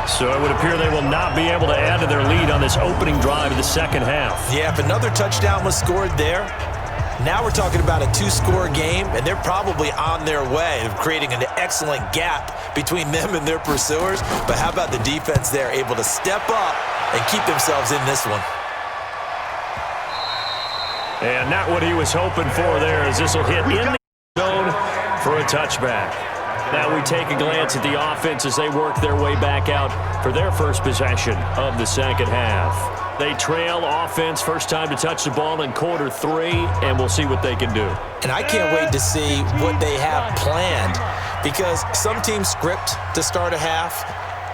So it would appear they will not be able to add to their lead on this opening drive of the second half. Yeah, if another touchdown was scored there, now we're talking about a 2-score game, and they're probably on their way of creating an excellent gap between them and their pursuers. But how about the defense there, able to step up and keep themselves in this one? And not what he was hoping for there, as this will hit in the zone for a touchback. Now we take a glance at the offense as they work their way back out for their first possession of the second half. They trail offense, first time to touch the ball in quarter 3, and we'll see what they can do. And I can't wait to see what they have planned, because some teams script to start a half.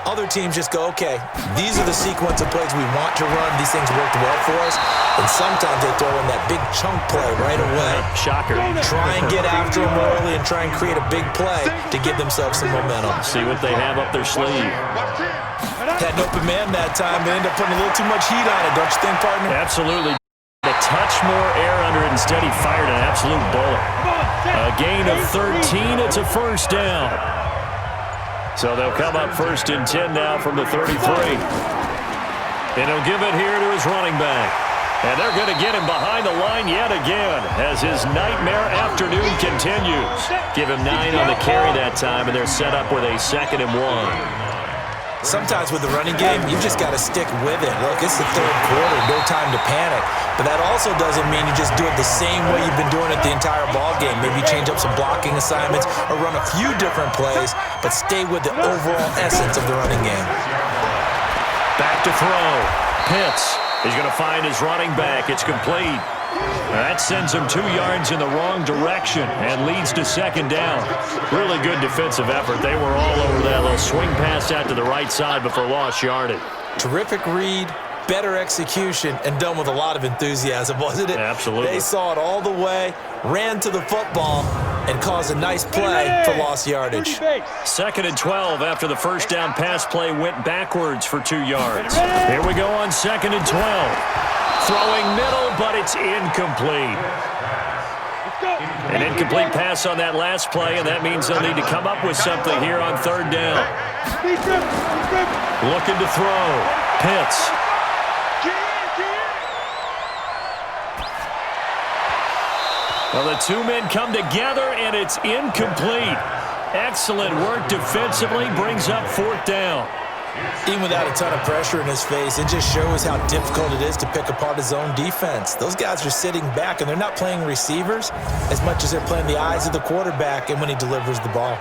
Other teams just go, okay, these are the sequence of plays we want to run. These things worked well for us. And sometimes they throw in that big chunk play right away. Shocker. Try and get after them early and try and create a big play to give themselves some momentum. See what they have up their sleeve. Had an open man that time, but ended up putting a little too much heat on it, don't you think, partner? Absolutely. A touch more air under it. Instead, he fired an absolute bullet. A gain of 13. It's a first down. So they'll come up first and 10 now from the 33. And he'll give it here to his running back. And they're going to get him behind the line yet again as his nightmare afternoon continues. Give him 9 on the carry that time, and they're set up with a 2nd and 1. Sometimes with the running game, you just got to stick with it. Look, it's the third quarter, no time to panic. But that also doesn't mean you just do it the same way you've been doing it the entire ball game. Maybe change up some blocking assignments or run a few different plays, but stay with the overall essence of the running game. Back to throw. Pitts. He's going to find his running back. It's complete. That sends him 2 yards in the wrong direction and leads to 2nd down. Really good defensive effort. They were all over that little swing pass out to the right side before lost yardage. Terrific read, better execution, and done with a lot of enthusiasm, wasn't it? Absolutely. They saw it all the way, ran to the football, and caused a nice play for lost yardage. 2nd and 12 after the first down pass play went backwards for 2 yards. Here we go on 2nd and 12. Throwing middle, but it's incomplete. An incomplete pass on that last play, and that means they'll need to come up with something here on 3rd down. Looking to throw. Pitts. Well, the 2 men come together, and it's incomplete. Excellent work defensively, brings up 4th down. Even without a ton of pressure in his face, it just shows how difficult it is to pick apart his own defense. Those guys are sitting back, and they're not playing receivers as much as they're playing the eyes of the quarterback and when he delivers the ball.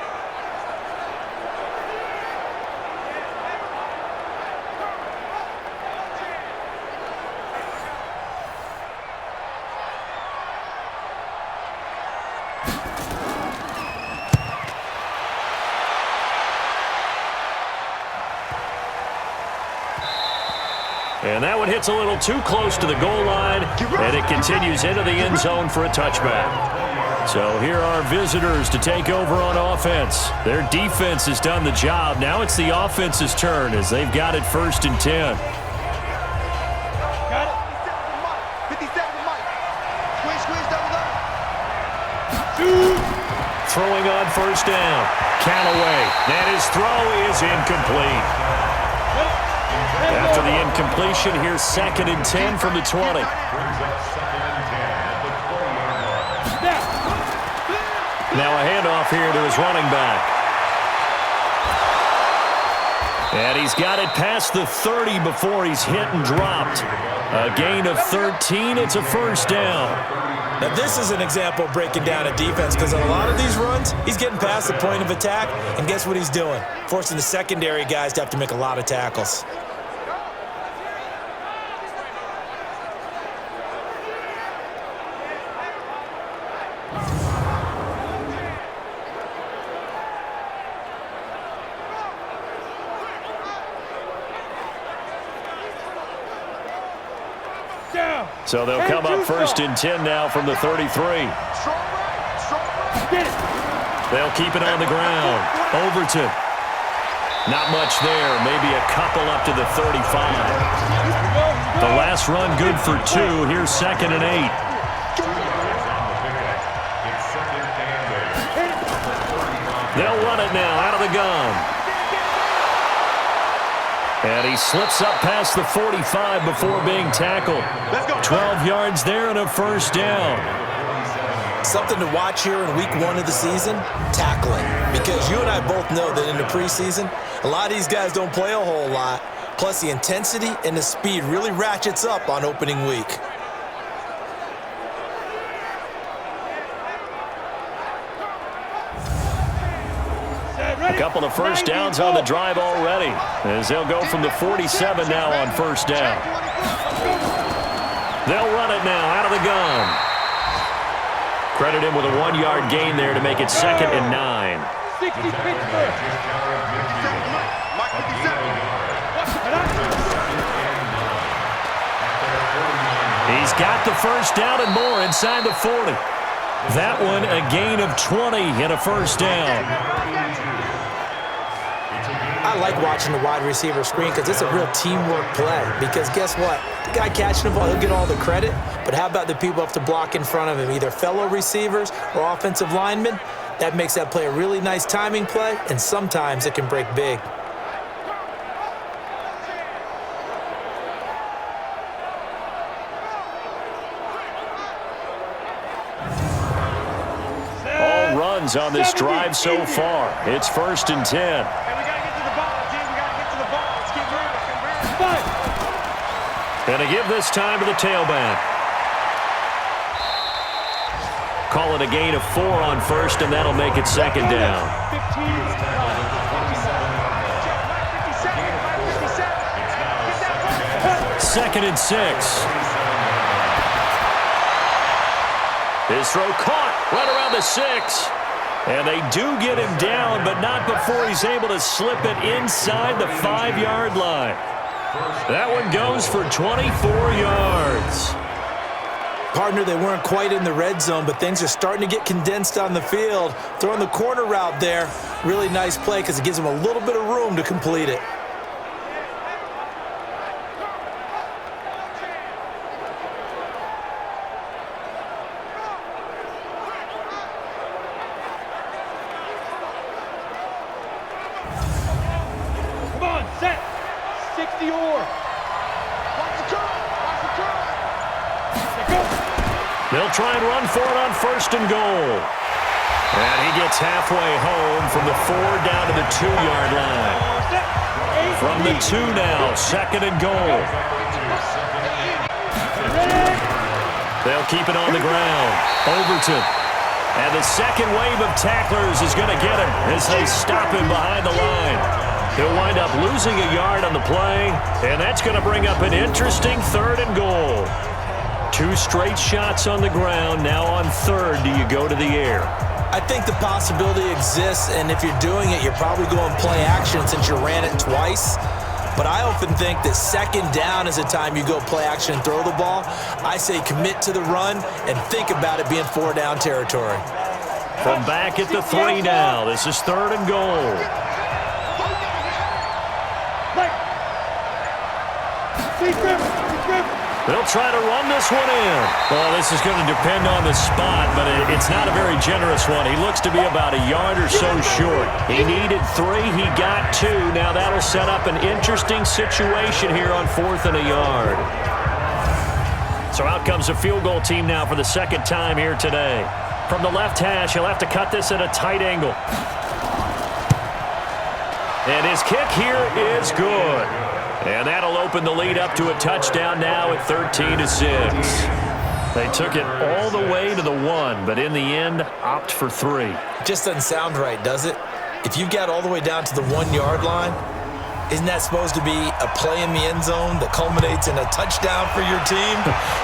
And that one hits a little too close to the goal line, and it continues into the end zone for a touchback. So here are visitors to take over on offense. Their defense has done the job. Now it's the offense's turn as they've got it 1st and 10. Got it. 57 to Mike. Squeeze, double. Throwing on 1st down. Callaway. And his throw is incomplete. After the incompletion, here's 2nd and 10 from the 20. Now a handoff here to his running back. And he's got it past the 30 before he's hit and dropped. A gain of 13. It's a 1st down. Now, this is an example of breaking down a defense, because on a lot of these runs, he's getting past the point of attack, and guess what he's doing? Forcing the secondary guys to have to make a lot of tackles. So they'll come up first and 10 now from the 33. They'll keep it on the ground. Overton. Not much there. Maybe a couple up to the 35. The last run good for 2. Here's 2nd and 8. They'll run it now out of the gun. And he slips up past the 45 before being tackled. 12 yards there and a first down. Something to watch here in week 1 of the season, tackling. Because you and I both know that in the preseason, a lot of these guys don't play a whole lot. Plus the intensity and the speed really ratchets up on opening week. A couple of first downs on the drive already, as they'll go from the 47 now on first down. They'll run it now out of the gun. Credit him with a 1-yard gain there to make it 2nd and 9. 60 Pittsburgh. He's got the first down and more inside the 40. That one a gain of 20 and a first down. I like watching the wide receiver screen because it's a real teamwork play. Because guess what? The guy catching the ball, he'll get all the credit. But how about the people up to block in front of him, either fellow receivers or offensive linemen? That makes that play a really nice timing play, and sometimes it can break big. All runs on this drive so far. It's 1st and 10. And a give this time to the tailback. Call it a gain of 4 on first, and that'll make it 2nd down. 2nd and 6. His throw caught right around the 6. And they do get him down, but not before he's able to slip it inside the 5-yard line. That one goes for 24 yards. Partner, they weren't quite in the red zone, but things are starting to get condensed on the field. Throwing the corner route there, really nice play because it gives them a little bit of room to complete it. Come on, set. 60 or. Watch the curve. Watch the curve. They'll try and run for it on 1st and goal. And he gets halfway home from the 4 down to the 2-yard line. From the 2 now, 2nd and goal. They'll keep it on the ground. Overton. And the second wave of tacklers is going to get him as they stop him behind the line. He'll wind up losing a yard on the play, and that's going to bring up an interesting 3rd and goal. 2 straight shots on the ground. Now on 3rd, do you go to the air? I think the possibility exists, and if you're doing it, you're probably going play action since you ran it twice. But I often think that 2nd down is the time you go play action and throw the ball. I say commit to the run and think about it being 4-down territory. From back at the 3 now, this is 3rd and goal. They'll try to run this one in. Well, this is going to depend on the spot, but it's not a very generous one. He looks to be about a yard or so short. He needed 3. He got 2. Now that'll set up an interesting situation here on 4th and a yard. So out comes a field goal team now for the 2nd time here today. From the left hash, he'll have to cut this at a tight angle. And his kick here is good. And that'll open the lead up to a touchdown now at 13-6. They took it all the way to the 1, but in the end, opt for 3. Just doesn't sound right, does it? If you get all the way down to the 1-yard line, Isn't that supposed to be a play in the end zone that culminates in a touchdown for your team?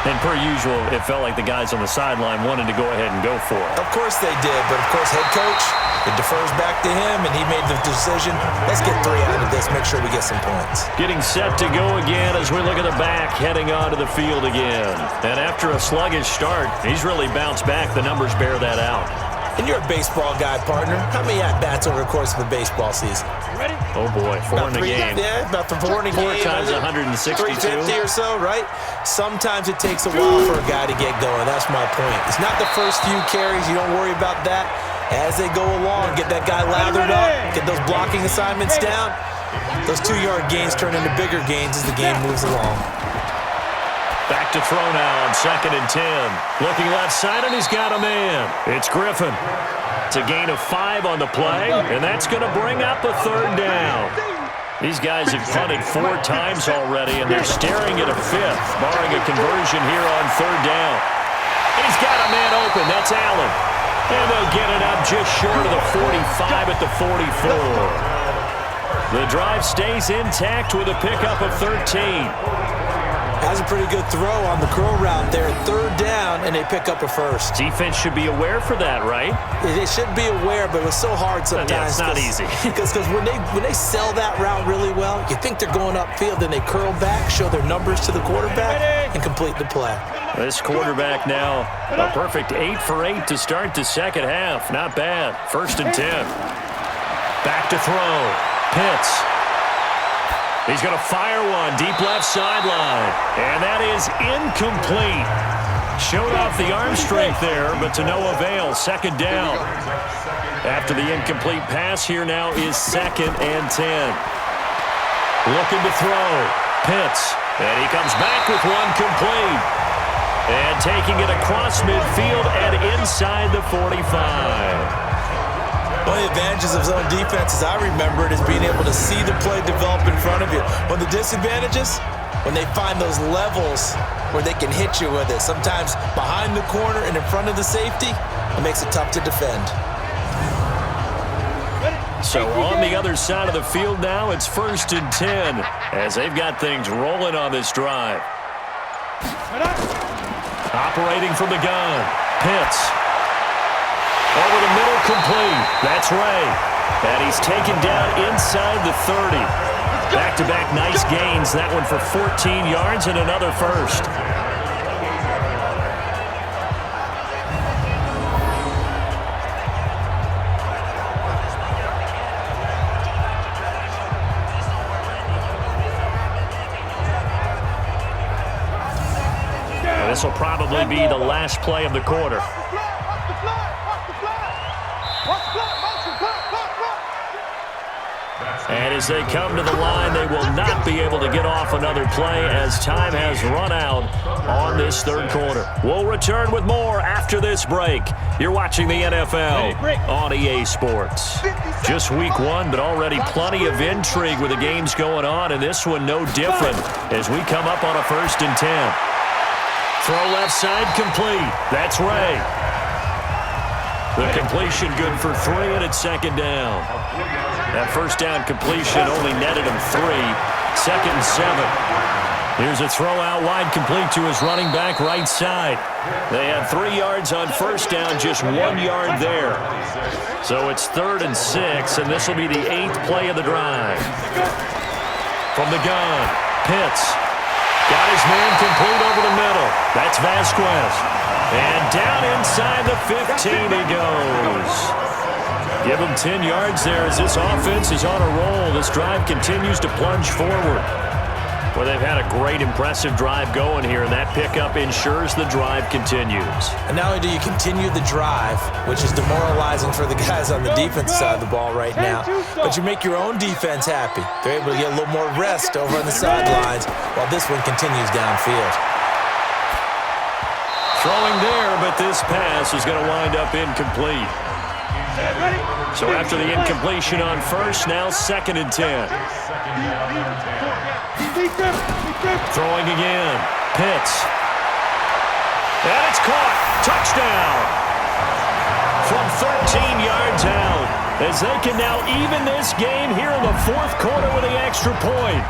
And per usual, it felt like the guys on the sideline wanted to go ahead and go for it. Of course they did, but of course head coach, it defers back to him, and he made the decision. Let's get 3 out of this, make sure we get some points. Getting set to go again as we look at the back, heading onto the field again. And after a sluggish start, he's really bounced back. The numbers bear that out. And you're a baseball guy, partner. How many at-bats over the course of a baseball season? Ready? Oh, boy, 4 in a game. Yeah, about 4 in a game. 4 times 162. 350 or so, right? Sometimes it takes a while for a guy to get going. That's my point. It's not the first few carries. You don't worry about that. As they go along, get that guy lathered up, get those blocking assignments down. Those 2-yard gains turn into bigger gains as the game moves along. Back to throw now on 2nd and 10. Looking left side, and he's got a man. It's Griffin. It's a gain of 5 on the play, and that's going to bring up a 3rd down. These guys have punted 4 times already, and they're staring at a 5th, barring a conversion here on 3rd down. And he's got a man open. That's Allen. And they'll get it up just short of the 45 at the 44. The drive stays intact with a pickup of 13. That's a pretty good throw on the curl route there. 3rd down, and they pick up a 1st. Defense should be aware for that, right? They should be aware, but it was so hard sometimes. Yeah, it's not easy. Because when they sell that route really well, you think they're going upfield, then they curl back, show their numbers to the quarterback, and complete the play. This quarterback now, a perfect 8 for 8 to start the second half. Not bad. 1st and 10. Back to throw. Pitts. He's going to fire one deep left sideline. And that is incomplete. Showed off the arm strength there, but to no avail. 2nd down. After the incomplete pass, here now is 2nd and 10. Looking to throw. Pitts. And he comes back with one complete. And taking it across midfield and inside the 45. One of the advantages of zone defense, as I remember it, is being able to see the play develop in front of you. One of the disadvantages, when they find those levels where they can hit you with it, sometimes behind the corner and in front of the safety, it makes it tough to defend. So on the other side of the field now, it's 1st and 10 as they've got things rolling on this drive. Operating from the gun, Pitts. Over the middle, complete. That's Ray. And he's taken down inside the 30. Back-to-back nice gains. That one for 14 yards and another 1st. This will probably be the last play of the quarter. And as they come to the line, they will not be able to get off another play as time has run out on this 3rd quarter. We'll return with more after this break. You're watching the NFL on EA Sports. Just week 1, but already plenty of intrigue with the games going on, and this one no different as we come up on a 1st and 10. Throw left side, complete. That's Ray. The completion good for 3, and it's 2nd down. That 1st down completion only netted him 3. 2nd and 7. Here's a throw out wide, complete to his running back right side. They had 3 yards on 1st down, just 1 yard there. So it's 3rd and 6, and this will be the 8th play of the drive. From the gun, Pitts. Got his man complete over the middle. That's Vasquez. And down inside the 15 he goes. Give him 10 yards there as this offense is on a roll. This drive continues to plunge forward. Well, they've had a great, impressive drive going here, and that pickup ensures the drive continues. And not only do you continue the drive, which is demoralizing for the guys on the defensive side of the ball right now, but you make your own defense happy. They're able to get a little more rest over on the sidelines while this one continues downfield. Throwing there, but this pass is going to wind up incomplete. So after the incompletion on 1st, now 2nd and 10. Throwing again. Pitts. And it's caught. Touchdown. From 13 yards out. as they can now even this game here in the fourth quarter with the extra point.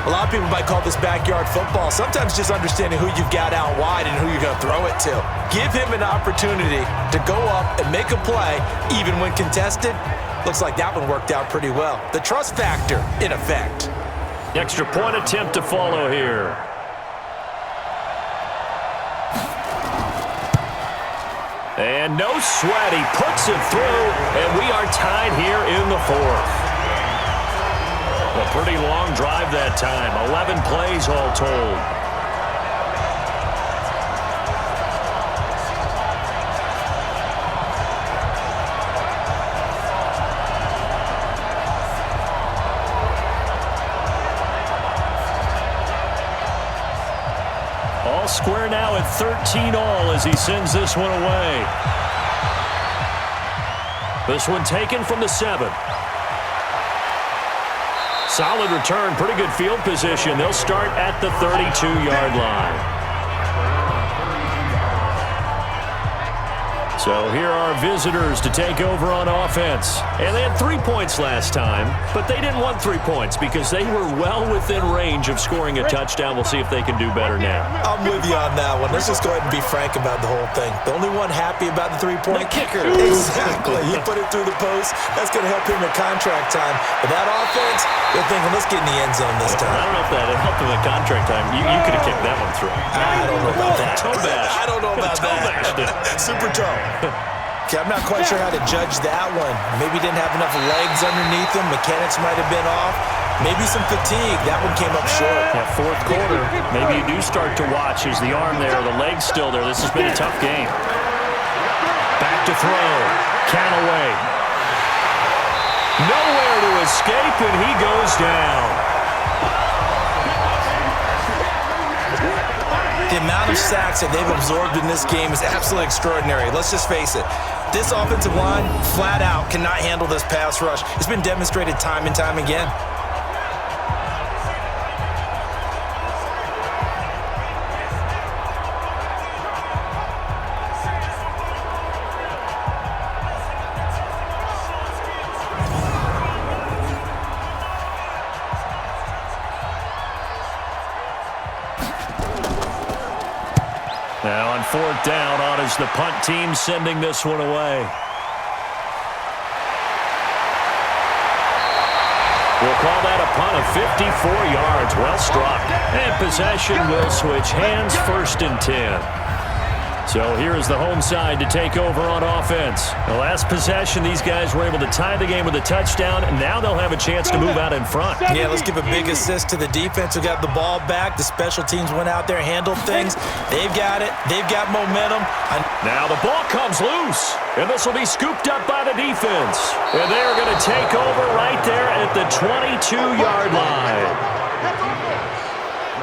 A lot of people might call this backyard football. Sometimes just understanding who you've got out wide and who you're going to throw it to. Give him an opportunity to go up and make a play, even when contested. Looks like that one worked out pretty well. The trust factor in effect. Extra point attempt to follow here. And no sweat. He puts it through, and we are tied here in the fourth. A pretty long drive that time. 11 plays all told. All square now at 13 all as he sends this one away. This one taken from the 7. Solid return, pretty good field position. They'll start at the 32-yard line. So here are visitors to take over on offense. And they had 3 points last time, but they didn't want 3 points because they were well within range of scoring a touchdown. We'll see if they can do better now. I'm with you on that one. Let's just go ahead and be frank about the whole thing. The only one happy about the 3-point kicker. Exactly. He put it through the post. That's going to help him at contract time. But that offense, they're thinking, let's get in the end zone this time. I don't know if that helped him at contract time. You could have kicked that one through. I don't know about that. Toe bash. I don't know about that. Super toe. Okay, I'm not quite sure how to judge that one. Maybe didn't have enough legs underneath him. Mechanics might have been off. Maybe some fatigue. That one came up short. Yeah, fourth quarter, maybe you do start to watch. Is the arm there, the leg's still there? This has been a tough game. Back to throw. Count away. Nowhere to escape, and he goes down. The amount of sacks that they've absorbed in this game is absolutely extraordinary. Let's just face it. This offensive line, flat out, cannot handle this pass rush. It's been demonstrated time and time again. Now on fourth down, on is the punt team sending this one away. We'll call that a punt of 54 yards. Well struck. And possession will switch hands, 1st and 10. So here is the home side to take over on offense. The last possession, these guys were able to tie the game with a touchdown, and now they'll have a chance to move out in front. Yeah, let's give a big assist to the defense who got the ball back. The special teams went out there, handled things. They've got it. They've got momentum. Now the ball comes loose, and this will be scooped up by the defense. And they are going to take over right there at the 22-yard line.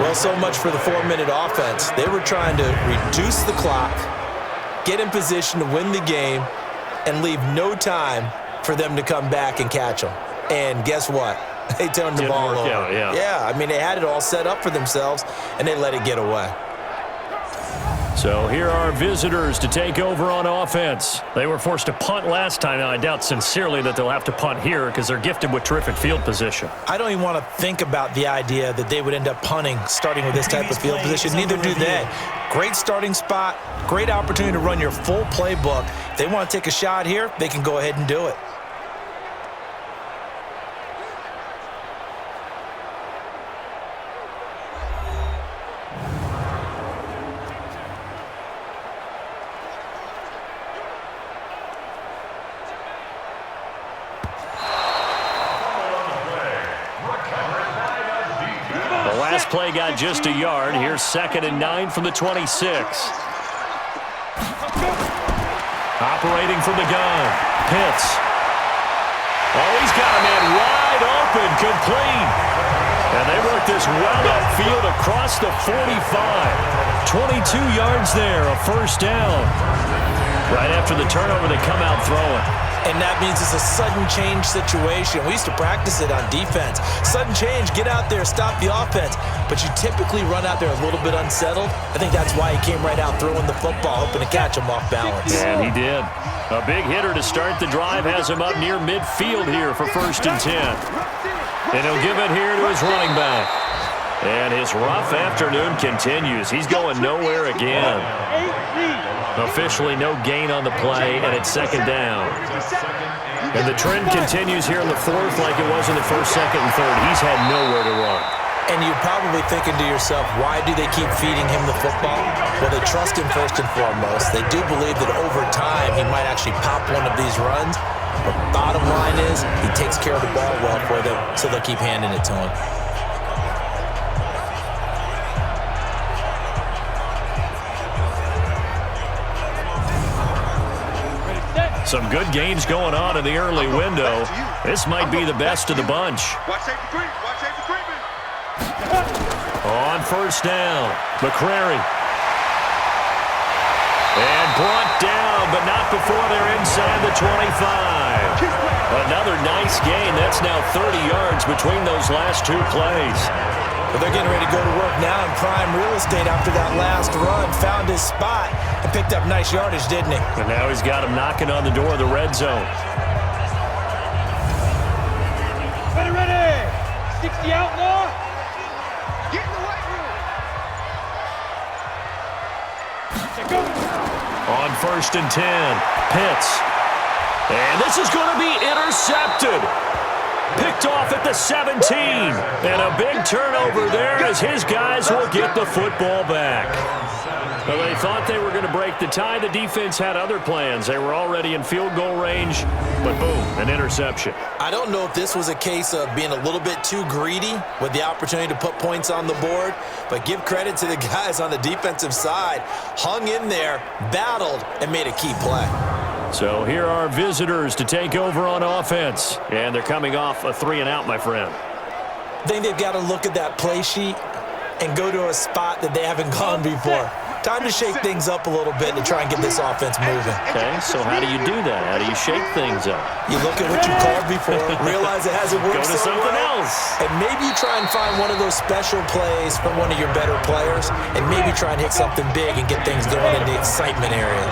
Well, so much for the 4-minute offense. They were trying to reduce the clock, get in position to win the game, and leave no time for them to come back and catch them. And guess what? They turned the ball over. Yeah, I mean, they had it all set up for themselves, and they let it get away. So here are visitors to take over on offense. They were forced to punt last time. Now, I doubt sincerely that they'll have to punt here because they're gifted with terrific field position. I don't even want to think about the idea that they would end up punting starting with this type of field position. Neither do they. Great starting spot, great opportunity to run your full playbook. If they want to take a shot here, they can go ahead and do it. Last play got just a yard. Here's 2nd and 9 from the 26. Operating from the gun. Pitts. Oh, he's got a man wide open, complete. And they work this well upfield across the 45. 22 yards there, a 1st down. Right after the turnover, they come out throwing. And that means it's a sudden change situation. We used to practice it on defense. Sudden change, get out there, stop the offense. But you typically run out there a little bit unsettled. I think that's why he came right out throwing the football, hoping to catch him off balance. And he did. A big hitter to start the drive has him up near midfield here for 1st and 10. And he'll give it here to his running back. And his rough afternoon continues. He's going nowhere again. Officially no gain on the play, and it's 2nd down. And the trend continues here in the 4th like it was in the 1st, 2nd, and 3rd. He's had nowhere to run. And you're probably thinking to yourself, why do they keep feeding him the football? Well, they trust him first and foremost. They do believe that over time he might actually pop one of these runs. But bottom line is he takes care of the ball well for them, so they'll keep handing it to him. Some good games going on in the early window. This might be the best of the bunch. Watch safety creep. Watch safety creeping. On 1st down, McCrary. And brought down, but not before they're inside the 25. Another nice gain. That's now 30 yards between those last 2 plays. But they're getting ready to go to work now in prime real estate after that last run. Found his spot and picked up nice yardage, didn't he? And now he's got him knocking on the door of the red zone. Ready. 60 outlaw. Get in the weight room. Go. On 1st and 10, Pitts. And this is going to be intercepted. Picked off at the 17. And a big turnover there as his guys will get the football back. Well, they thought they were going to break the tie. The defense had other plans. They were already in field goal range, but boom, an interception. I don't know if this was a case of being a little bit too greedy with the opportunity to put points on the board, but give credit to the guys on the defensive side. Hung in there, battled, and made a key play. So here are visitors to take over on offense, and they're coming off a 3-and-out, my friend. I think they've got to look at that play sheet and go to a spot that they haven't gone before. Time to shake things up a little bit to try and get this offense moving. Okay, so how do you do that? How do you shake things up? You look at what you called before, realize it hasn't worked Go to something else. and maybe you try and find one of those special plays from one of your better players, and maybe try and hit something big and get things going in the excitement area.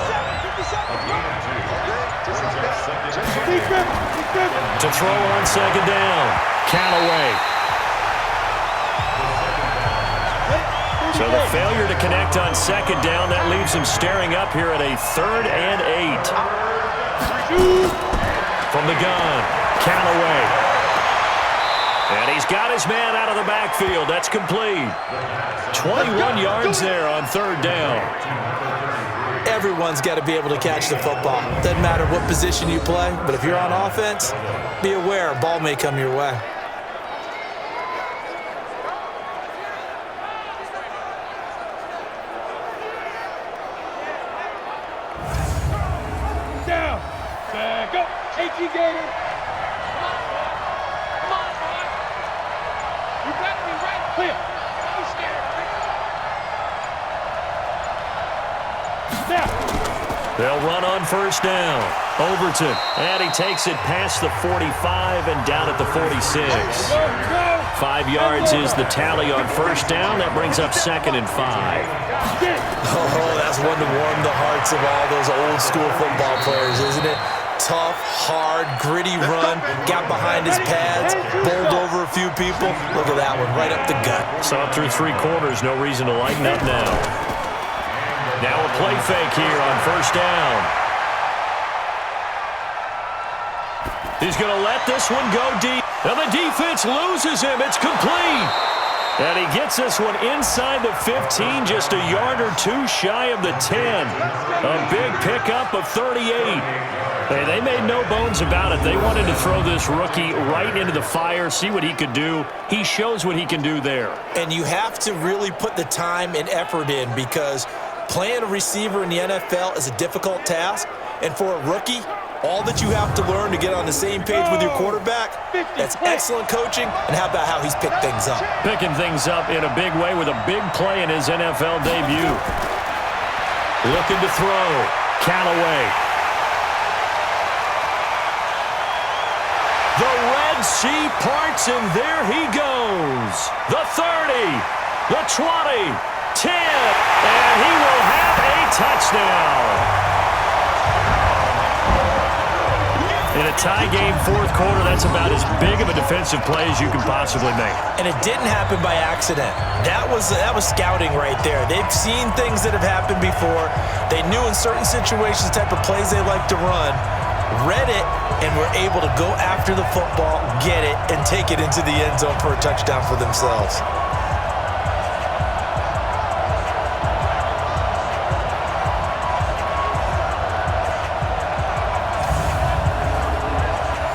To throw on 2nd down, Callaway. So the failure to connect on 2nd down, that leaves him staring up here at a 3rd and 8. From the gun, Callaway. And he's got his man out of the backfield. That's complete. 21 yards there on 3rd down. Everyone's got to be able to catch the football. Doesn't matter what position you play, but if you're on offense, be aware a ball may come your way. Down. Back up. HE Gator. Come on, boy. You got to be right. Clear. Don't be scared. Now. They'll run on 1st down. Overton. And he takes it past the 45 and down at the 46. 5 yards is the tally on 1st down. That brings up 2nd and 5. Oh, that's one to warm the hearts of all those old school football players, isn't it? Tough, hard, gritty run, got behind his pads, bowled over a few people. Look at that one, right up the gut. Saw it through 3 quarters, no reason to lighten up now. Now a play fake here on 1st down. He's going to let this one go deep. And the defense loses him. It's complete. And he gets this one inside the 15, just a yard or 2 shy of the 10. A big pickup of 38. Hey, they made no bones about it. They wanted to throw this rookie right into the fire, see what he could do. He shows what he can do there. And you have to really put the time and effort in, because playing a receiver in the NFL is a difficult task. And for a rookie, all that you have to learn to get on the same page with your quarterback, that's excellent coaching. And how about how he's picked things up? Picking things up in a big way with a big play in his NFL debut. Looking to throw. Callaway. sea parts, and there he goes. The 30, the 20, 10, and he will have a touchdown. In a tie game, fourth quarter, that's about as big of a defensive play as you can possibly make. And it didn't happen by accident. That was scouting right there. They've seen things that have happened before. They knew in certain situations the type of plays they like to run, read it, and were able to go after the football, get it, and take it into the end zone for a touchdown for themselves.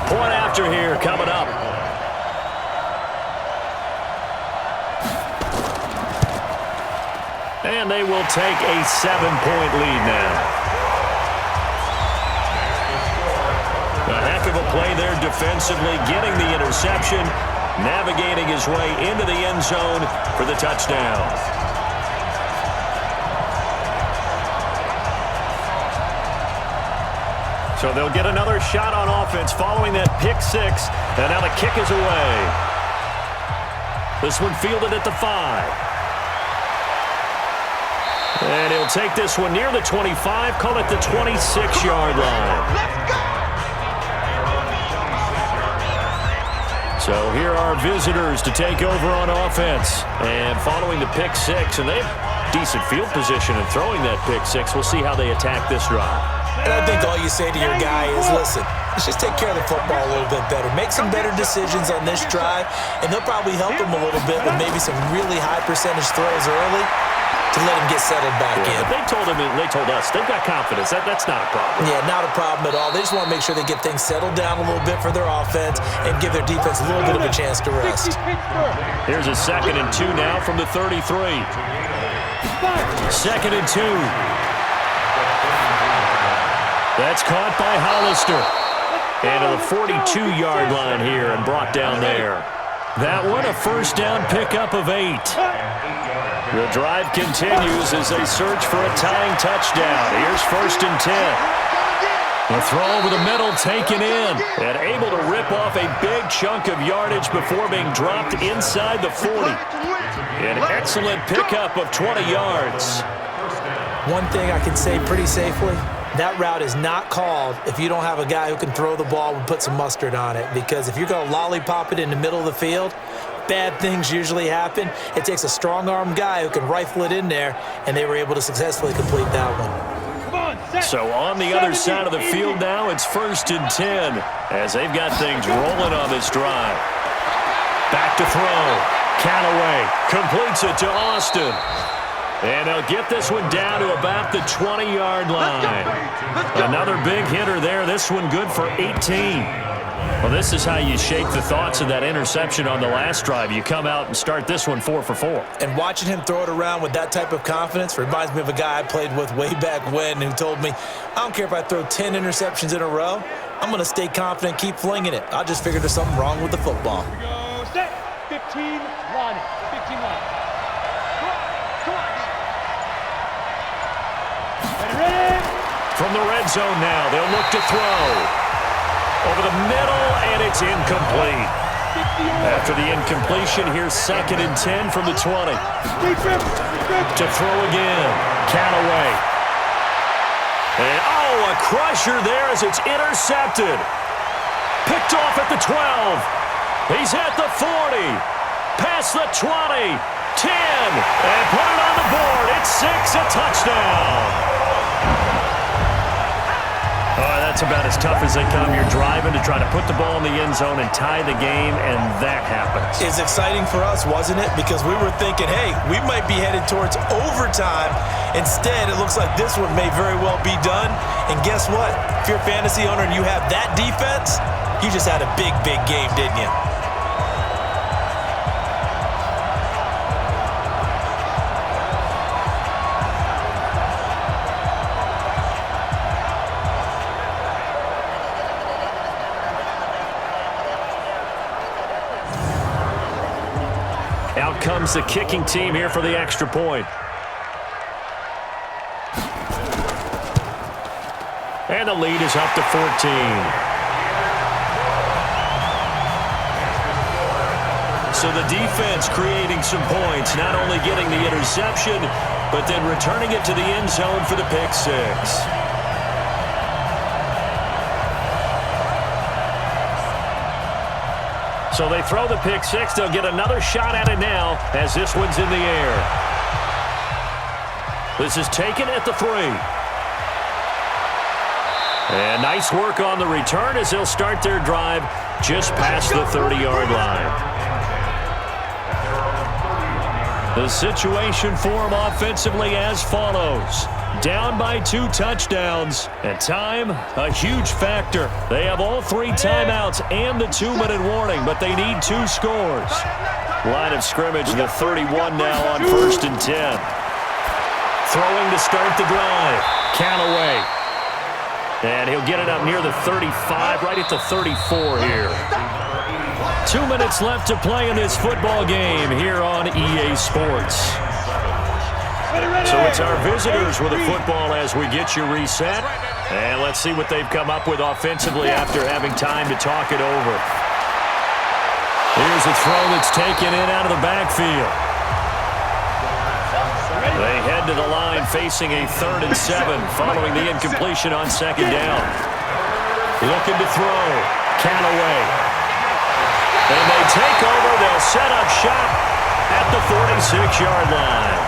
Point after here coming up. And they will take a 7-point lead now. A heck of a play there defensively, getting the interception, navigating his way into the end zone for the touchdown. So they'll get another shot on offense following that pick six. And now the kick is away. This one fielded at the 5. And he'll take this one near the 25, call it the 26-yard line. So here are visitors to take over on offense. And following the pick six, and they have decent field position in throwing that pick six. We'll see how they attack this drive. And I think all you say to your guy is, listen, let's just take care of the football a little bit better. Make some better decisions on this drive, and they'll probably help him a little bit with maybe some really high percentage throws early to let him get settled back in. They told us, they've got confidence. That's not a problem. Yeah, not a problem at all. They just want to make sure they get things settled down a little bit for their offense and give their defense a little bit of a chance to rest. Here's a 2nd and 2 now from the 33. 2nd and 2. That's caught by Hollister. And to the 42-yard line here and brought down there. That one a first down pickup of 8. The drive continues as they search for a tying touchdown. Here's 1st and 10. The throw over the middle taken in and able to rip off a big chunk of yardage before being dropped inside the 40. An excellent pickup of 20 yards. One thing I can say pretty safely, that route is not called if you don't have a guy who can throw the ball and put some mustard on it. Because if you're going to lollipop it in the middle of the field, bad things usually happen. It takes a strong-armed guy who can rifle it in there, and they were able to successfully complete that one. So on the other side of the field now, it's 1st and 10 as they've got things rolling on this drive. Back to throw. Callaway completes it to Austin. And they'll get this one down to about the 20-yard line. Another big hitter there. This one good for 18. Well, this is how you shake the thoughts of that interception on the last drive. You come out and start this one 4 for 4. And watching him throw it around with that type of confidence reminds me of a guy I played with way back when who told me, I don't care if I throw 10 interceptions in a row. I'm going to stay confident, keep flinging it. I just figured there's something wrong with the football. Here we go, set, 15, line it, 15 line. From the red zone now, they'll look to throw. Over the middle, and it's incomplete. After the incompletion, here's 2nd and 10 from the 20. To throw again, Callaway. And, a crusher there as it's intercepted. Picked off at the 12. He's at the 40. Past the 20. 10. And put it on the board. It's 6, a touchdown. That's about as tough as they come. You're driving to try to put the ball in the end zone and tie the game, and that happens. It's exciting for us, wasn't it? Because we were thinking, hey, we might be headed towards overtime. Instead, it looks like this one may very well be done. And guess what? If you're a fantasy owner and you have that defense, you just had a big, big game, didn't you? Out comes the kicking team here for the extra point. And the lead is up to 14. So the defense creating some points, not only getting the interception, but then returning it to the end zone for the pick six. So they throw the pick six. They'll get another shot at it now as this one's in the air. This is taken at the 3. And nice work on the return as they'll start their drive just past the 30-yard line. The situation for them offensively as follows. Down by 2 touchdowns, and time, a huge factor. They have all 3 timeouts and the 2-minute warning, but they need 2 scores. Line of scrimmage, the 31 now on 1st and 10. Throwing to start the drive. Callaway. And he'll get it up near the 35, right at the 34 here. 2 minutes left to play in this football game here on EA Sports. So it's our visitors with the football as we get you reset. And let's see what they've come up with offensively after having time to talk it over. Here's a throw that's taken in out of the backfield. They head to the line facing a 3rd and 7 following the incompletion on 2nd down. Looking to throw. Callaway. And they take over. They'll set up shop at the 46-yard line.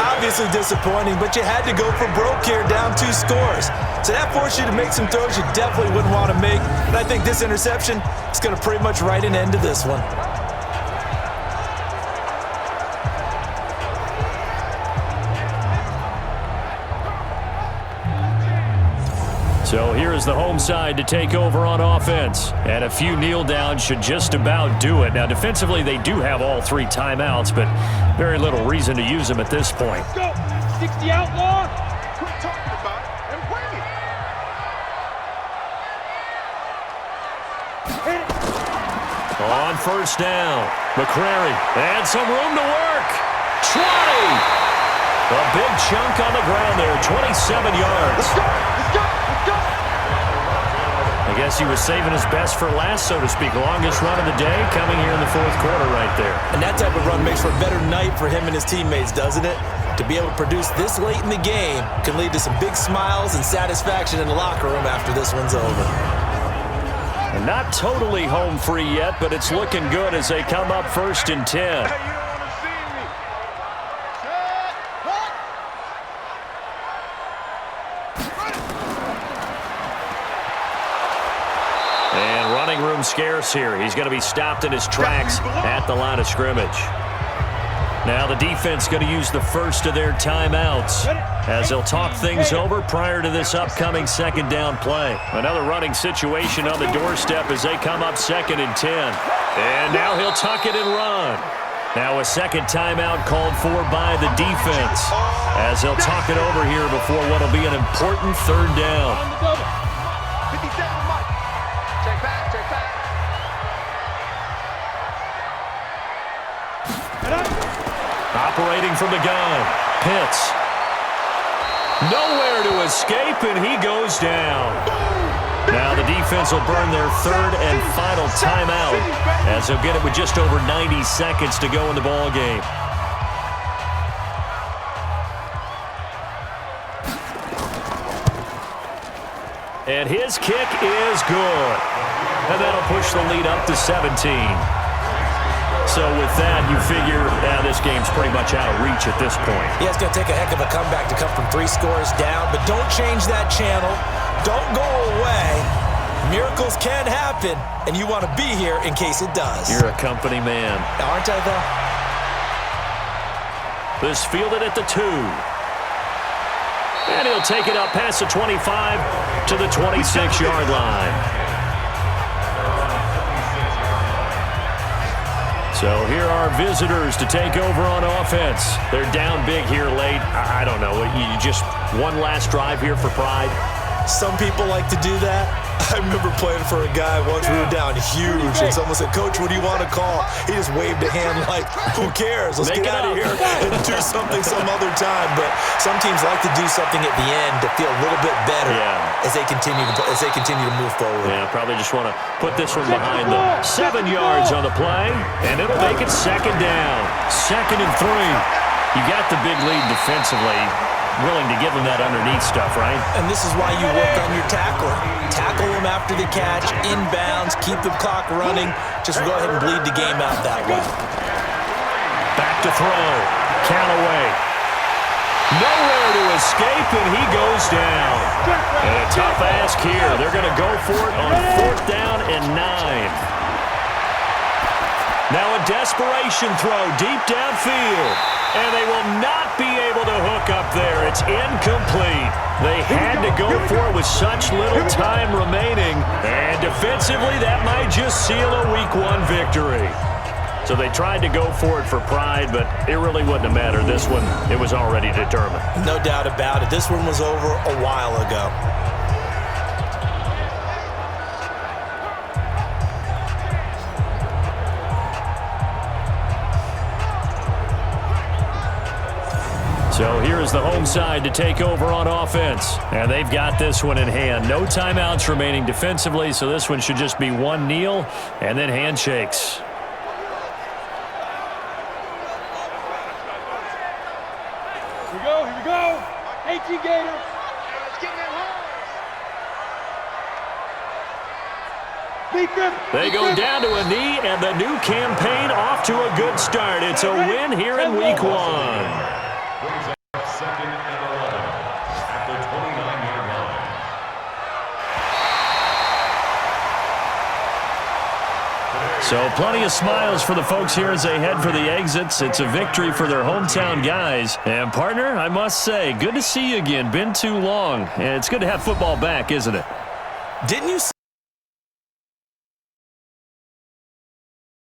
Obviously disappointing, but you had to go for broke here, down 2 scores. So that forced you to make some throws you definitely wouldn't want to make. And I think this interception is going to pretty much write an end to this one. So here is the home side to take over on offense. And a few kneel downs should just about do it. Now, defensively, they do have all 3 timeouts, but very little reason to use them at this point. Let's go. 60 outlaw. Quit talking about it and bring it. On 1st down, McCrary and some room to work. 20. A big chunk on the ground there, 27 yards. Let's go. Let's go. I guess he was saving his best for last, so to speak. Longest run of the day coming here in the 4th quarter right there. And that type of run makes for a better night for him and his teammates, doesn't it? To be able to produce this late in the game can lead to some big smiles and satisfaction in the locker room after this one's over. And not totally home free yet, but it's looking good as they come up 1st and 10. And running room scarce here. He's going to be stopped in his tracks at the line of scrimmage. Now the defense going to use the first of their timeouts as they'll talk things over prior to this upcoming 2nd down play. Another running situation on the doorstep as they come up 2nd and 10. And now he'll tuck it and run. Now a 2nd timeout called for by the defense as they'll talk it over here before what will be an important 3rd down. 57 Mike. Check back. Operating from the gun, Pitts. Nowhere to escape, and he goes down. Now the defense will burn their 3rd and final timeout as they'll get it with just over 90 seconds to go in the ball game. And his kick is good. And that'll push the lead up to 17. So with that, you figure this game's pretty much out of reach at this point. Yeah, it's going to take a heck of a comeback to come from 3 scores down, but don't change that channel. Don't go away. Miracles can happen, and you want to be here in case it does. You're a company man. Aren't I, though? This fielded at the 2. And he'll take it up past the 25 to the 26-yard line. So here are visitors to take over on offense. They're down big here late. I don't know. You just one last drive here for pride? Some people like to do that. I remember playing for a guy once. We were down huge, and someone said, "Coach, what do you want to call?" He just waved a hand like, "Who cares? Let's get out of here and do something some other time." But some teams like to do something at the end to feel a little bit better as they continue to move forward. Yeah, probably just want to put this one behind them. 7 yards on the play, and it'll make it second down. 2nd and 3. You got the big lead defensively. Willing to give them that underneath stuff, right? And this is why you work on your tackling. Tackle them after the catch, inbounds, keep the clock running. Just go ahead and bleed the game out that way. Back to throw. Callaway. Nowhere to escape, and he goes down. And a tough ask here. They're going to go for it on 4th down and 9. Now a desperation throw deep downfield. And they will not be able to hook up there. It's incomplete. They had to go for it with such little time remaining. And defensively, that might just seal a Week 1 victory. So they tried to go for it for pride, but it really wouldn't have mattered. This one, it was already determined. No doubt about it. This one was over a while ago. So here is the home side to take over on offense. And they've got this one in hand. No timeouts remaining defensively, so this one should just be one kneel and then handshakes. Here we go. 18 Gator. Let's get that home. They go down to a knee, and the new campaign off to a good start. It's a win here in Week 1. So plenty of smiles for the folks here as they head for the exits. It's a victory for their hometown guys. And, partner, I must say, good to see you again. Been too long. And it's good to have football back, isn't it? Didn't you